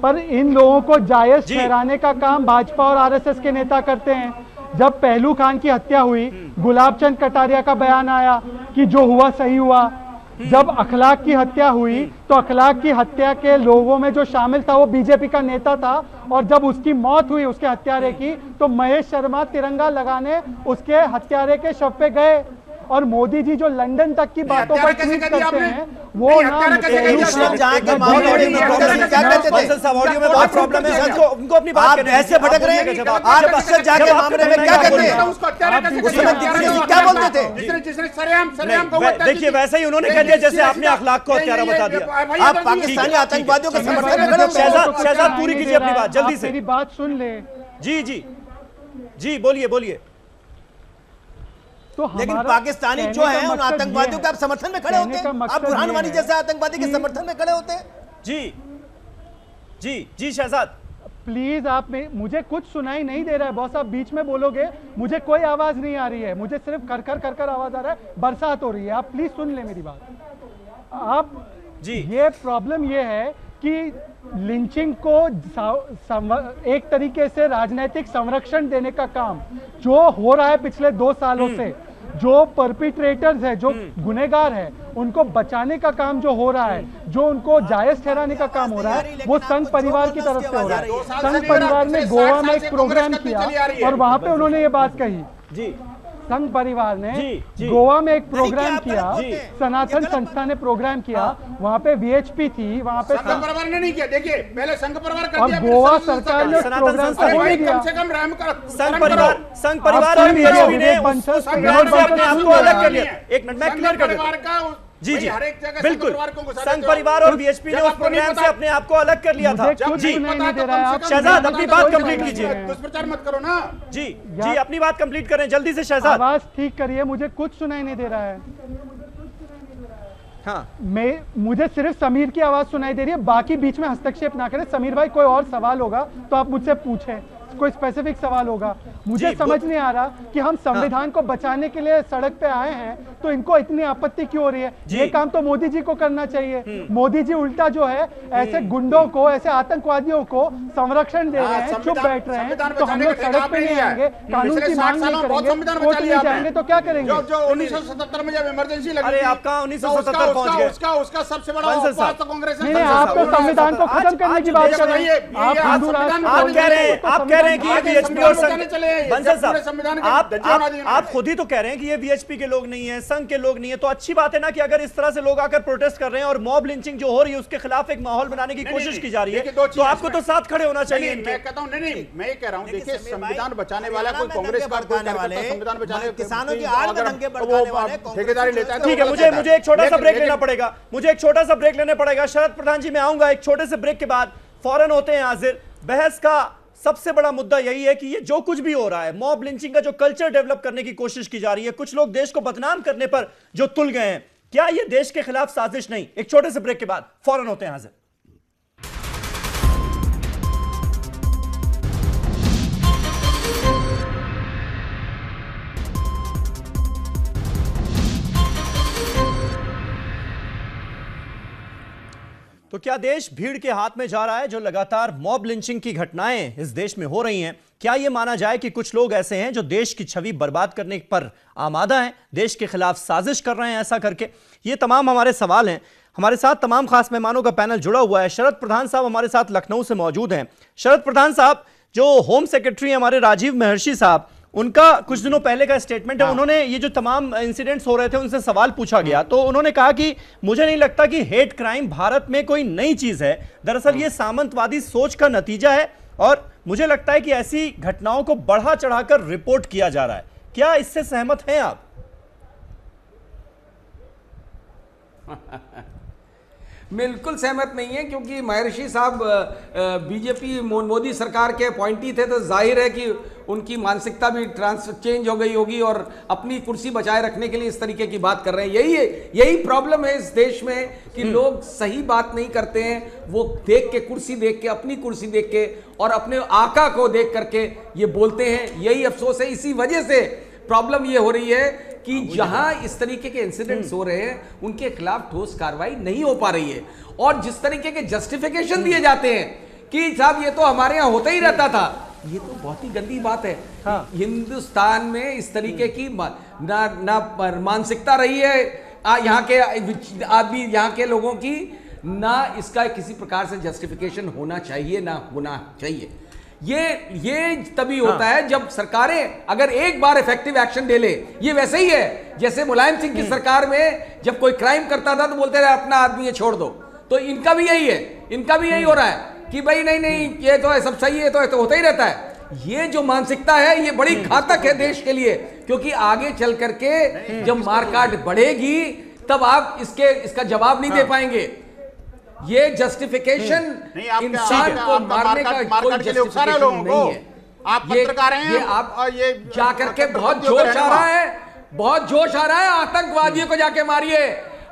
पर इन लोगों को जायज ठहराने का काम भाजपा और आरएसएस के नेता करते हैं। जब पहलू खान की हत्या हुई, गुलाब चंद कटारिया का बयान आया कि जो हुआ सही हुआ। जब अखलाक की हत्या हुई तो अखलाक की हत्या के लोगों में जो शामिल था वो बीजेपी का नेता था, और जब उसकी मौत हुई उसके हत्यारे की, तो महेश शर्मा तिरंगा लगाने उसके हत्यारे के शव पे गए। और मोदी जी जो लंदन तक की बातों पर ट्वीट करते हैं, वो ना उनको अपनी बात ऐसे भटक रहे हैं। क्या बोलते थे? देखिए, वैसे ही उन्होंने कह दिया जैसे आपने अखलाक को हत्यारा बता दिया। आप पाकिस्तानी आतंकवादियों के समर्थन में खड़े हो। शहजाद, पूरी कीजिए अपनी बात जल्दी से। मेरी बात सुन ले। जी जी जी, बोलिए बोलिए। तो लेकिन पाकिस्तानी जो हैं उन आतंकवादियों के आप समर्थन में खड़े होते हैं, आप बुरहान वानी जैसे आतंकवादी के समर्थन में खड़े होते हैं। जी जी जी शहजाद, प्लीज आप मुझे कुछ सुनाई नहीं दे रहा है बॉस। आप बीच में बोलोगे, मुझे कोई आवाज नहीं आ रही है, मुझे सिर्फ कर कर कर कर आवाज आ रहा है। बरसात हो रही है, आप प्लीज सुन ले मेरी बात। आप जी, ये प्रॉब्लम ये है कि लिंचिंग को एक तरीके से राजनीतिक संरक्षण देने का काम जो हो रहा है पिछले 2 सालों से, जो परपिट्रेटर्स है, जो गुनहगार है, उनको बचाने का काम जो हो रहा है, जो उनको जायज ठहराने का काम हो रहा है, वो संघ परिवार की तरफ से हो रहा है। संघ परिवार ने गोवा में एक प्रोग्राम किया और वहां पे उन्होंने ये बात कही। जी, संघ परिवार ने गोवा में एक प्रोग्राम किया, सनातन संस्था ने प्रोग्राम किया, वहाँ पे वीएचपी थी, वहाँ पे संघ परिवार ने नहीं किया। देखिए, पहले संघ परिवार कर और दिया, गोवा सरकार ने प्रोग्राम होने दिया। कम से कम राम का संघ परिवार और वीएचपी ने अपने आप को अलग कर लिया। एक मिनट मैं क्लियर कर दूं। जी जी, बिल्कुल, संघ परिवार और बीएचपी ने उस प्रोग्राम से अपने आप को अलग कर लिया था। जी शहजाद, अपनी बात कंप्लीट कीजिए। दुष्प्रचार मत करो ना। जी जी, अपनी बात कंप्लीट करें जल्दी से शहजाद। आवाज ठीक करिए, मुझे कुछ सुनाई नहीं दे रहा है। हाँ, मुझे सिर्फ समीर की आवाज सुनाई दे रही है, बाकी बीच में हस्तक्षेप ना करें। समीर भाई, कोई और सवाल होगा तो आप मुझसे पूछें। कोई स्पेसिफिक सवाल होगा। मुझे समझ नहीं आ रहा कि हम संविधान को बचाने के लिए सड़क पे आए हैं तो इनको इतनी आपत्ति क्यों हो रही है। ये काम तो मोदी जी को करना चाहिए। मोदी जी उल्टा जो है ऐसे गुंडों को, ऐसे आतंकवादियों को संरक्षण दे रहे हैं, चुप बैठ रहे हैं। तो हम लोग सड़क पे नहीं आएंगे, कानून की मांग नहीं करेंगे, कोर्ट में जाएंगे तो क्या करेंगे। जो 1977 में जब इमरजेंसी लगी, अरे आपका 1977 पहुंच गए, उसका सबसे बड़ा उपवास तो कांग्रेस ने। आप तो संविधान को खत्म करने की बात कर रहे हैं। आप हिंदू राष्ट्र आप कह रहे हैं कि ये वीएचपी और संघ, बंसल साहब आप खुद ही तो कह रहे हैं कि ये वीएचपी के लोग नहीं है, संघ के लोग नहीं है। तो अच्छी बात है ना कि अगर इस तरह से लोग आकर प्रोटेस्ट कर रहे हैं और मॉब लिंचिंग जो हो रही है उसके खिलाफ एक माहौल बनाने की कोशिश की जा रही है, तो आपको तो साथ खड़े होना चाहिए। मैं कहता हूं नहीं, मैं ये कह रहा हूं, देखिए संविधान बचाने वाला कोई कांग्रेस का संविधान बचाने किसानों की आड़ में दंगे भड़काने वाले ठेकेदारी लेता है। ठीक है, मुझे एक छोटा सा ब्रेक लेना पड़ेगा, मुझे एक छोटा सा ब्रेक लेना पड़ेगा। शरद प्रधान जी मैं आऊंगा एक छोटे से ब्रेक के बाद, फौरन होते हैं हाजिर। बहस का सबसे बड़ा मुद्दा यही है कि ये जो कुछ भी हो रहा है, मॉब लिंचिंग का जो कल्चर डेवलप करने की कोशिश की जा रही है, कुछ लोग देश को बदनाम करने पर जो तुल गए हैं, क्या ये देश के खिलाफ साजिश नहीं? एक छोटे से ब्रेक के बाद फौरन होते हैं हाजिर। तो क्या देश भीड़ के हाथ में जा रहा है? जो लगातार मॉब लिंचिंग की घटनाएं इस देश में हो रही हैं, क्या यह माना जाए कि कुछ लोग ऐसे हैं जो देश की छवि बर्बाद करने पर आमादा हैं, देश के खिलाफ साजिश कर रहे हैं ऐसा करके? ये तमाम हमारे सवाल हैं। हमारे साथ तमाम खास मेहमानों का पैनल जुड़ा हुआ है। शरद प्रधान साहब हमारे साथ लखनऊ से मौजूद हैं। शरद प्रधान साहब, जो होम सेक्रेटरी हमारे राजीव महर्षि साहब, उनका कुछ दिनों पहले का स्टेटमेंट है। उन्होंने ये जो तमाम इंसिडेंट्स हो रहे थे उनसे सवाल पूछा गया तो उन्होंने कहा कि मुझे नहीं लगता कि हेट क्राइम भारत में कोई नई चीज है, दरअसल ये सामंतवादी सोच का नतीजा है और मुझे लगता है कि ऐसी घटनाओं को बढ़ा चढ़ाकर रिपोर्ट किया जा रहा है। क्या इससे सहमत हैं आप? बिल्कुल सहमत नहीं है, क्योंकि महर्षि साहब बीजेपी मोदी सरकार के अपॉइंटी थे, तो जाहिर है कि उनकी मानसिकता भी चेंज हो गई होगी और अपनी कुर्सी बचाए रखने के लिए इस तरीके की बात कर रहे हैं। यही प्रॉब्लम है इस देश में कि लोग सही बात नहीं करते हैं। वो देख के, कुर्सी देख के, अपनी कुर्सी देख के और अपने आका को देख करके ये बोलते हैं। यही अफसोस है। इसी वजह से प्रॉब्लम ये हो रही है कि जहां इस तरीके के इंसिडेंट्स हो रहे हैं उनके खिलाफ ठोस कार्रवाई नहीं हो पा रही है और जिस तरीके के जस्टिफिकेशन दिए जाते हैं कि साहब ये तो हमारे यहाँ होता ही रहता था, ये तो बहुत ही गंदी बात है। हाँ। हिंदुस्तान में इस तरीके की ना मानसिकता रही है यहाँ के आदमी, यहाँ के लोगों की, ना इसका किसी प्रकार से जस्टिफिकेशन होना चाहिए, ना होना चाहिए। ये तभी होता है जब सरकारें अगर एक बार इफेक्टिव एक्शन ले ले। ये वैसे ही है जैसे मुलायम सिंह की सरकार में जब कोई क्राइम करता था तो बोलते रहे अपना आदमी ये छोड़ दो। तो इनका भी यही है, इनका भी यही हो रहा है कि भाई नहीं ये तो है, सब सही है, तो होता ही रहता है। ये जो मानसिकता है ये बड़ी घातक है देश के लिए, क्योंकि आगे चल करके जब मारकाट बढ़ेगी तब आप इसका जवाब नहीं दे पाएंगे। ये जस्टिफिकेशन इंसान को मारने का कोई जस्टिफिकेशन नहीं है। आप पत्रकार हैं, ये आप ये जाकर के बहुत जोश आ रहा है, बहुत जोश आ रहा है, आतंकवादियों को जाके मारिए।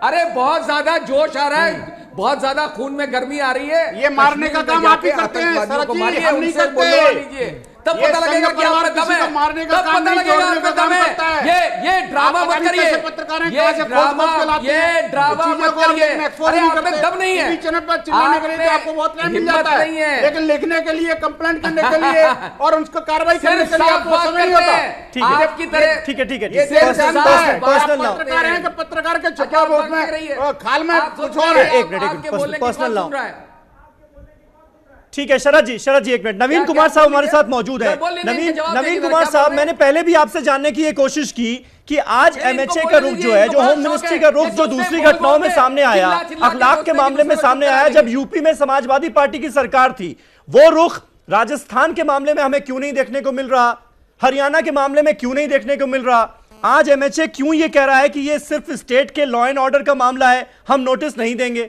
अरे बहुत ज्यादा जोश आ रहा है, बहुत ज्यादा खून में गर्मी आ रही है। ये मारने का काम आप ही करते हैं, को मारिए, हम नहीं करते। तब पता लगेगा कि आप में दम है, तब पता लगेगा आप में दम है। ये ड्रामा मत करिए, ये ड्रामा मत करिए। अरे आप में दम नहीं है, चिल्लाने के लिए आपको बहुत टाइम मिल जाता है, लेकिन लिखने के लिए, कंप्लेंट करने के लिए और उसको कार्रवाई करने के लिए आपको समय नहीं होता। आपकी तरह ठीक है पत्रकार हैं कि पत्रकार के छुपा वोट में खाल में कुछ और है। एक मिनट पर्सनल ना, ठीक है। शरद जी एक मिनट। नवीन कुमार साहब हमारे साथ मौजूद है। नवीन कुमार साहब, मैंने पहले भी आपसे जानने की ये कोशिश की कि आज एमएचए का रुख जो है, जो होम मिनिस्ट्री का रुख जो दूसरी घटनाओं में सामने आया, अखलाक के मामले में सामने आया, जब यूपी में समाजवादी पार्टी की सरकार थी, वो रुख राजस्थान के मामले में हमें क्यों नहीं देखने को मिल रहा, हरियाणा के मामले में क्यों नहीं देखने को मिल रहा? आज एमएचए क्यों ये कह रहा है कि ये सिर्फ स्टेट के लॉ एंड ऑर्डर का मामला है, हम नोटिस नहीं देंगे?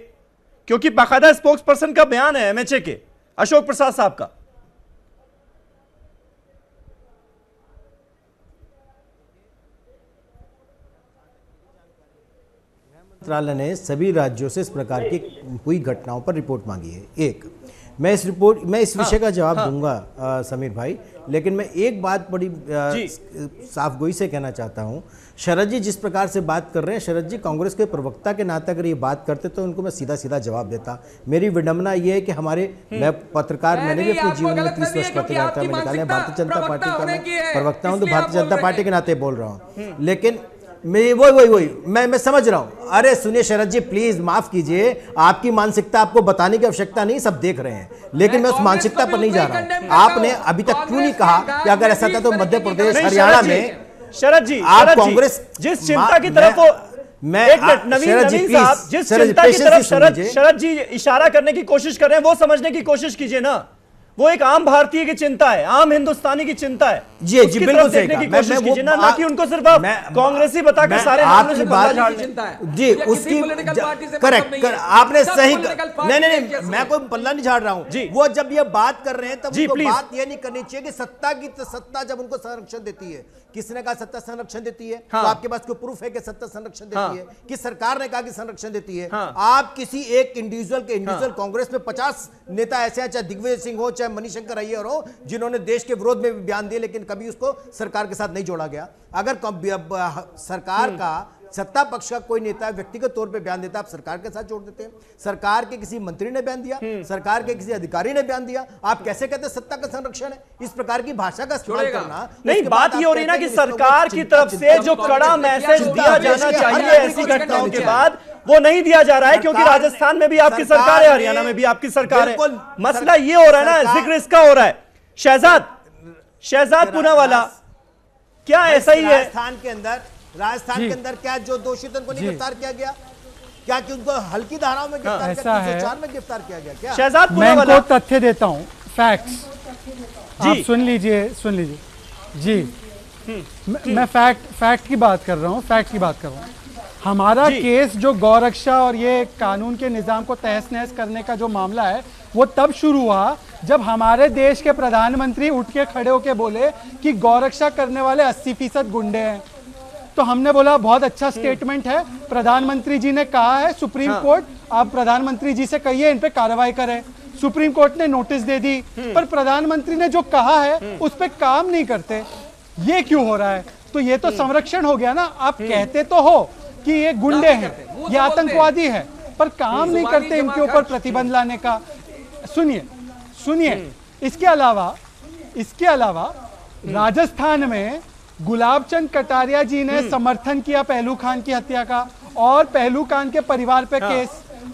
क्योंकि बाकायदा स्पोक्स पर्सन का बयान है एमएचए के, अशोक प्रसाद साहब का। मंत्रालय ने सभी राज्यों से इस प्रकार की हुई घटनाओं पर रिपोर्ट मांगी है। एक मैं इस विषय का जवाब दूंगा समीर भाई, लेकिन मैं एक बात बड़ी साफ गोई से कहना चाहता हूं। शरद जी जिस प्रकार से बात कर रहे हैं, शरद जी कांग्रेस के प्रवक्ता के नाते अगर ये बात करते तो उनको मैं सीधा सीधा जवाब देता। मेरी विडंबना ये है कि हमारे मैं पत्रकार, मैंने भी अपने जीवन में 30 वर्ष पत्रकारिता में निकाले, भारतीय जनता पार्टी का मैं प्रवक्ता हूं तो भारतीय जनता पार्टी के नाते बोल रहा हूँ। लेकिन मैं वही मैं समझ रहा हूं। अरे सुनिए शरद जी, प्लीज माफ कीजिए, आपकी मानसिकता आपको बताने की आवश्यकता नहीं, सब देख रहे हैं, लेकिन मैं उस मानसिकता पर नहीं जा रहा हूं। आपने अभी तक क्यों नहीं कहा कि अगर ऐसा था तो मध्य प्रदेश, हरियाणा में शरद जी, आप कांग्रेस जिस चिंता की तरफ मैं एक मिनट नवीन साहब, जिस चिंता की तरफ शरद जी इशारा करने की कोशिश कर रहे हैं वो समझने की कोशिश कीजिए ना। वो एक आम भारतीय की चिंता है, आम हिंदुस्तानी की चिंता है। जी बिल्कुल देखने की कोशिश कीजिए ना कि उनको सिर्फ आप कांग्रेसी बताकर सारे मामलों से बदला झाड़ने। जी उसकी करेक्ट, आपने सही, नहीं मैं कोई पल्ला नहीं झाड़ रहा हूं। वो जब ये बात कर रहे हैं तब उनको बात ये नहीं करनी चाहिए कि सत्ता जब उनको संरक्षण देती है, किसने कहा सत्ता संरक्षण देती है? तो आपके पास कोई प्रूफ है कि सत्ता संरक्षण देती है? कि सरकार ने कहा कि संरक्षण देती है? आप किसी एक इंडिविजुअल कांग्रेस में 50 नेता ऐसे हैं, चाहे दिग्विजय सिंह हो, चाहे मनीशंकर अय्यर हो, जिन्होंने देश के विरोध में भी बयान दिए, लेकिन कभी उसको सरकार के साथ नहीं जोड़ा गया। अगर सरकार का सत्ता पक्ष का कोई नेता व्यक्तिगत तौर पे बयान देता, आप सरकार के साथ जोड़ देते हैं। सरकार के किसी मंत्री ने बयान दिया, सरकार के किसी अधिकारी ने बयान दिया, आप कैसे कहते हैं सत्ता का संरक्षण है? इस प्रकार की भाषा का इस्तेमाल करना नहीं। बात ये हो रही ना कि सरकार की तरफ से जो कड़ा मैसेज दिया जाना चाहिए ऐसी घटनाओं के बाद वो नहीं दिया जा रहा है, क्योंकि राजस्थान में भी आपकी सरकार है, हरियाणा में भी आपकी सरकार है। मसला ये हो रहा है ना, जिक्र इसका हो रहा है। शहजाद पूनावाला, क्या ऐसा ही है? राजस्थान के अंदर क्या जो दोषी थे उनको नहीं गिरफ्तार किया गया? क्या कि उनको हल्की धाराओं में गिरफ्तार किया, 304 में गिरफ्तार किया गया? क्या शहजाद मैं इनको तथ्य देता हूं, फैक्ट्स आप सुन लीजिए जी। मैं फैक्ट की बात कर रहा हूं। हमारा केस जो गौरक्षा और ये कानून के निजाम को तहस नहस करने का जो मामला है वो तब शुरू हुआ जब हमारे देश के प्रधानमंत्री उठ के खड़े होके बोले कि गौरक्षा करने वाले 80% गुंडे हैं। तो हमने बोला बहुत अच्छा स्टेटमेंट है, प्रधानमंत्री जी ने कहा है, सुप्रीम कोर्ट आप प्रधानमंत्री जी से कहिए इन पे कार्रवाई करें। सुप्रीम कोर्ट ने नोटिस दे दी, पर प्रधानमंत्री ने जो कहा है उस पे काम नहीं करते। ये क्यों हो रहा है? तो ये तो संरक्षण हो गया ना। आप कहते तो हो कि ये गुंडे हैं, ये आतंकवादी है, पर काम नहीं करते इनके ऊपर प्रतिबंध लाने का। सुनिए इसके अलावा राजस्थान में गुलाबचंद कटारिया जी ने समर्थन किया पहलू खान की हत्या का, और पहलू खान के परिवार पे केस,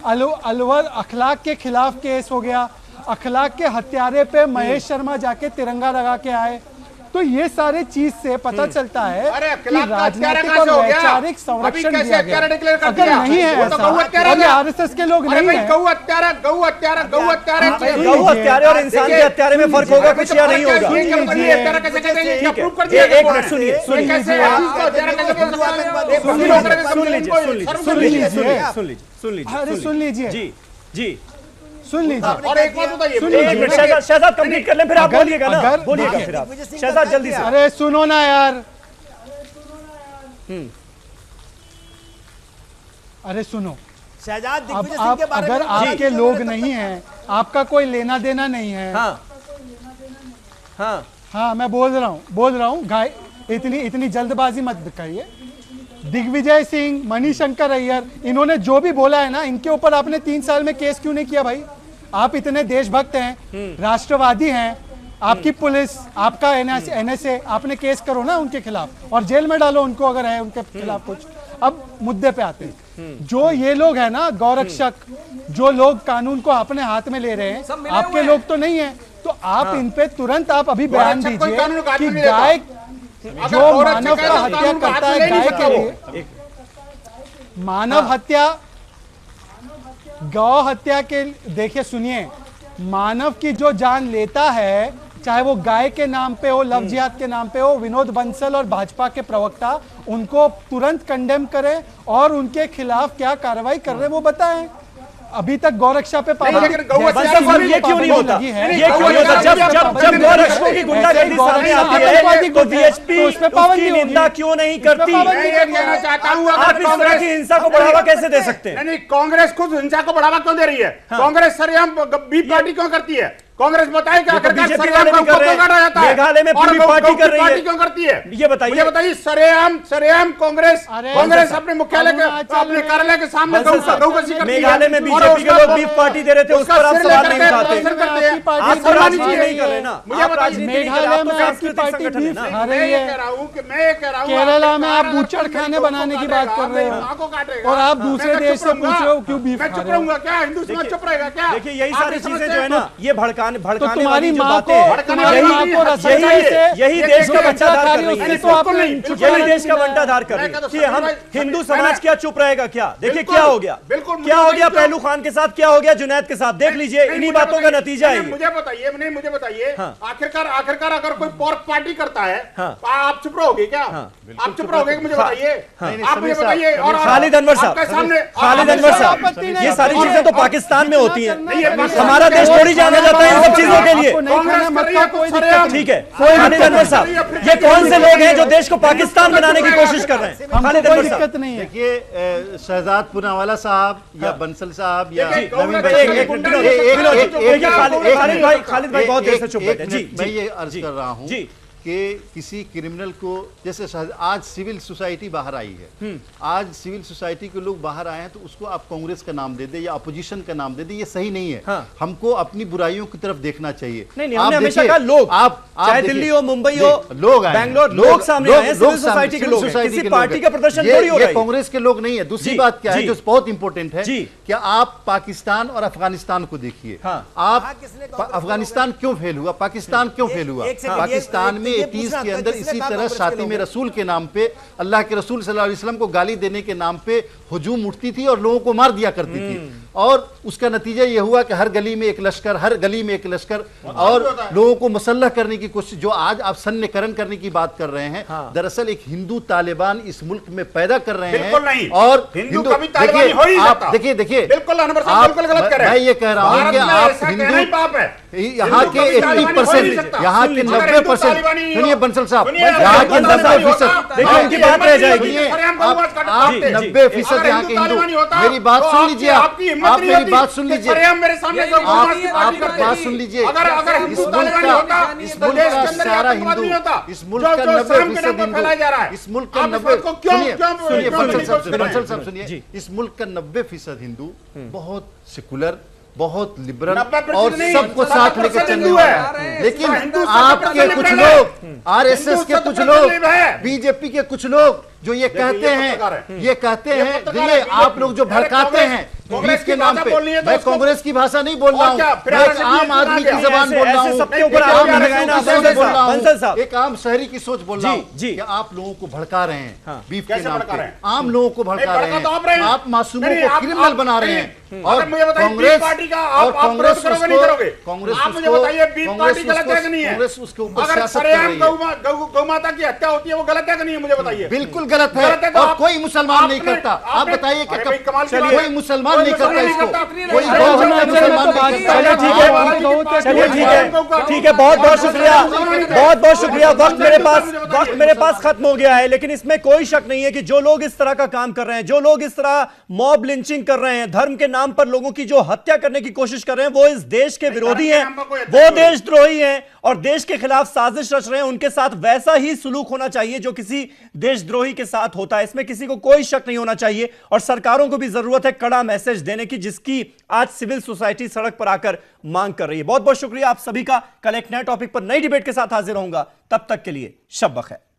अलवर अखलाक के खिलाफ केस हो गया, अखलाक के हत्यारे पे महेश शर्मा जाके तिरंगा लगा के आए। तो ये सारे चीज से पता चलता है कि राजनीतिक और वैचारिक संरक्षण दिया गया। अगर नहीं है ऐसा, और ये आरएसएस के लोग नहीं है, गौ हत्यारे और इंसान के हत्यारे में फर्क होगा कुछ या नहीं होगा? एक मिनट सुनिए सुन लीजिए। और एक बात बताइए, शहजाद कंप्लीट कर लें फिर आप बोलिएगा ना, बोलिएगा फिर आप शहजाद जल्दी से। अरे सुनो ना यार, अरे सुनो शहजाद, अब अगर आपके लोग नहीं हैं, आपका कोई लेना देना नहीं है। हाँ मैं बोल रहा हूँ गाय, इतनी जल्दबाजी मत करिए। दिग्विजय सिंह, मनीशंकर अय्यर, इन्होंने जो भी बोला है ना, इनके ऊपर आपने 3 साल में केस क्यों नहीं किया भाई? आप इतने देशभक्त हैं, राष्ट्रवादी हैं, आपकी पुलिस, आपका एनएसए, आपने केस करो ना उनके खिलाफ और जेल में डालो उनको अगर है उनके खिलाफ कुछ। अब मुद्दे पे आते हैं, जो ये लोग हैं ना गौरक्षक, जो लोग कानून को अपने हाथ में ले रहे हैं, आपके लोग तो नहीं है, तो आप इन पे तुरंत आप अभी बयान दीजिए कि गाय जो मानव का हत्या करता है गाय के लिए, मानव हत्या, गौ हत्या के, देखिए सुनिए, मानव की जो जान लेता है, चाहे वो गाय के नाम पे हो, लव जिहाद के नाम पे हो, विनोद बंसल और भाजपा के प्रवक्ता उनको तुरंत कंडेम करें और उनके खिलाफ क्या कार्रवाई कर रहे हैं वो बताएं। अभी तक गौरक्षा पे ये क्यों नहीं होता? ये क्यों नहीं होता? जब गौरक्षकों की गुंडागर्दी सामने आती है तो बीएचपी उसकी निंदा क्यों नहीं करती? आप इस तरह की हिंसा को बढ़ावा कैसे दे सकते हैं? नहीं, कांग्रेस खुद हिंसा को बढ़ावा क्यों दे रही है? कांग्रेस सरेआम बी पार्टी क्यों करती है? कांग्रेस बताए कि आखिरकार सरेआम को क्यों काटा जाता है? मेघालय में पूरी पार्टी कर रही है, क्यों करती है? ये बताइए। सरेआम कांग्रेस अपने मुख्यालय के अपने कार्यालय के सामने मेघालय में बीजेपी के लोग बीफ पार्टी दे रहे थे, उस पर आप सवाल नहीं उठाते। आप राजनीति नहीं कर रहे ना, आप राजनीति नहीं कर रहे, आप तो सांस्कृतिक संगठन है ना। मैं ये कह रहा हूँ केरला में आप बूचड़ खाने बनाने की बात कर रहे हो और आप दूसरे देश से पूछ रहे हो क्यों बीफ खा रहे हो? चुप रहूंगा क्या? हिंदू समाज चुप रहेगा क्या? देखिए यही सारी चीजें जो है ना, ये भड़काने तुम्हारी वाली जो माँ बातें हैं, यही देश का बंटाधार कर रही है, यही देश का बंटाधार कर रही है कि हम हिंदू समाज क्या चुप रहेगा क्या? देखिए क्या हो गया, क्या हो गया पहलू खान के साथ, क्या हो गया जुनैद के साथ, देख लीजिए। इन्हीं बातों का नतीजा है। मुझे बताइए आखिरकार अगर कोई पोर्क पार्टी करता है आप चुप रहोगे क्या? आप चुप रहोगे? मुझे बताइए, आप मुझे बताइए। और खालिद अनवर साहब, ये सारी चीजें तो पाकिस्तान में होती हैं, हमारा देश थोड़ी जाना जाता है इन सब चीजों के लिए। ठीक है खालिद अनवर साहब, ये कौन से लोग हैं जो देश को पाकिस्तान बनाने की कोशिश कर रहे हैं? खालिद अनवर साहब, देखिए शहजाद पूनावाला साहब या बंसल साहब या खालिद भाई बहुत देर से चुप बैठे। जी मैं ये अर्ज कर रहा हूँ कि किसी क्रिमिनल को, जैसे आज सिविल सोसाइटी बाहर आई है, आज सिविल सोसाइटी के लोग बाहर आए हैं तो उसको आप कांग्रेस का नाम दे दे या अपोजिशन का नाम दे दे, ये सही नहीं है। हमको अपनी बुराइयों की तरफ देखना चाहिए। नहीं, हमने हमेशा कहा लोग, चाहे दिल्ली हो, मुंबई हो, लोग बैंगलोर, लोग सामने आए हैं, सिविल सोसाइटी के लोग, किसी पार्टी का प्रदर्शन थोड़ी हो रहा है। कांग्रेस के लोग नहीं है। दूसरी बात क्या है जो बहुत इंपॉर्टेंट है कि आप पाकिस्तान और अफगानिस्तान को देखिए। आप अफगानिस्तान क्यों फेल हुआ, पाकिस्तान क्यों फेल हुआ? पाकिस्तान में 80s के अंदर इसी तरह शातिम रसूल के नाम पे, अल्लाह के रसूल सल्लल्लाहु अलैहि वसल्लम को गाली देने के नाम पे हुजूम उठती थी और लोगों को मार दिया करती थी। और उसका नतीजा यह हुआ कि हर गली में एक लश्कर, हर गली में एक लश्कर, और लोगों को मुसल्लह करने की कोशिश। जो आज आप सन्नीकरण करने की बात कर रहे हैं, दरअसल एक हिंदू तालिबान इस मुल्क में पैदा कर रहे हैं। और हिंदू देखिए बिल्कुल गलत कर रहे हैं। मैं ये कह रहा हूँ कि आप हिंदू, यहाँ के 80%, यहाँ के 90%, सुनिए बंसल साहब, यहाँ के 90% देखिए उनकी बात रह जाएगी। आप 90% यहाँ के हिंदू, मेरी बात सुन लीजिए, आप मेरी बात सुन लीजिए, आप बात सुन लीजिए। इस मुल्क का सारा हिंदू, इस मुल्क का 90% हिंदू, इस मुल्क का 90%, सुनिए बंसल साहब सुनिए, इस मुल्क का 90% हिंदू बहुत सेकुलर, बहुत लिबरल और सबको साथ लेकर चलने वाला। लेकिन आपके कुछ लोग, आरएसएस के कुछ लोग, बीजेपी के कुछ लोग जो ये कहते हैं, ये आप लोग जो भड़काते हैं बीफ के नाम पे, मैं कांग्रेस की भाषा नहीं बोल रहा हूँ, मैं आम आदमी की जबान बोल रहा हूँ, एक आम शहरी की सोच बोल रहा हूँ कि आप लोगों को भड़का रहे हैं बीफ के नाम पे, आम लोगों को भड़का रहे हैं, आप मासूमों को क्रिमिनल बना रहे हैं। और कांग्रेस उसके ऊपर सियासत कर रही है। गौ माता की हत्या होती है, वो गलत है कि नहीं? मुझे बताइए। बिल्कुल गलत है और कोई मुसलमान नहीं करता। आप बताइए कि कोई मुसलमान नहीं करता इसको, कोई मुसलमान नहीं करता। चलिए ठीक है, बहुत बहुत शुक्रिया। वक्त मेरे पास खत्म हो गया है, लेकिन इसमें कोई शक नहीं है कि जो लोग इस तरह का काम कर रहे हैं, जो लोग इस तरह मॉब लिंचिंग कर रहे हैं, धर्म के नाम पर लोगों की जो हत्या करने की कोशिश कर रहे हैं, वो इस देश के विरोधी हैं, वो देशद्रोही हैं और देश के खिलाफ साजिश रच रहे हैं। उनके साथ वैसा ही सुलूक होना चाहिए जो किसी देशद्रोही के साथ होता है, इसमें किसी को कोई शक नहीं होना चाहिए। और सरकारों को भी जरूरत है कड़ा मैसेज देने की, जिसकी आज सिविल सोसाइटी सड़क पर आकर मांग कर रही है। बहुत बहुत शुक्रिया आप सभी का। कल एक नए टॉपिक पर नई डिबेट के साथ हाजिर होऊंगा, तब तक के लिए शब बखैर।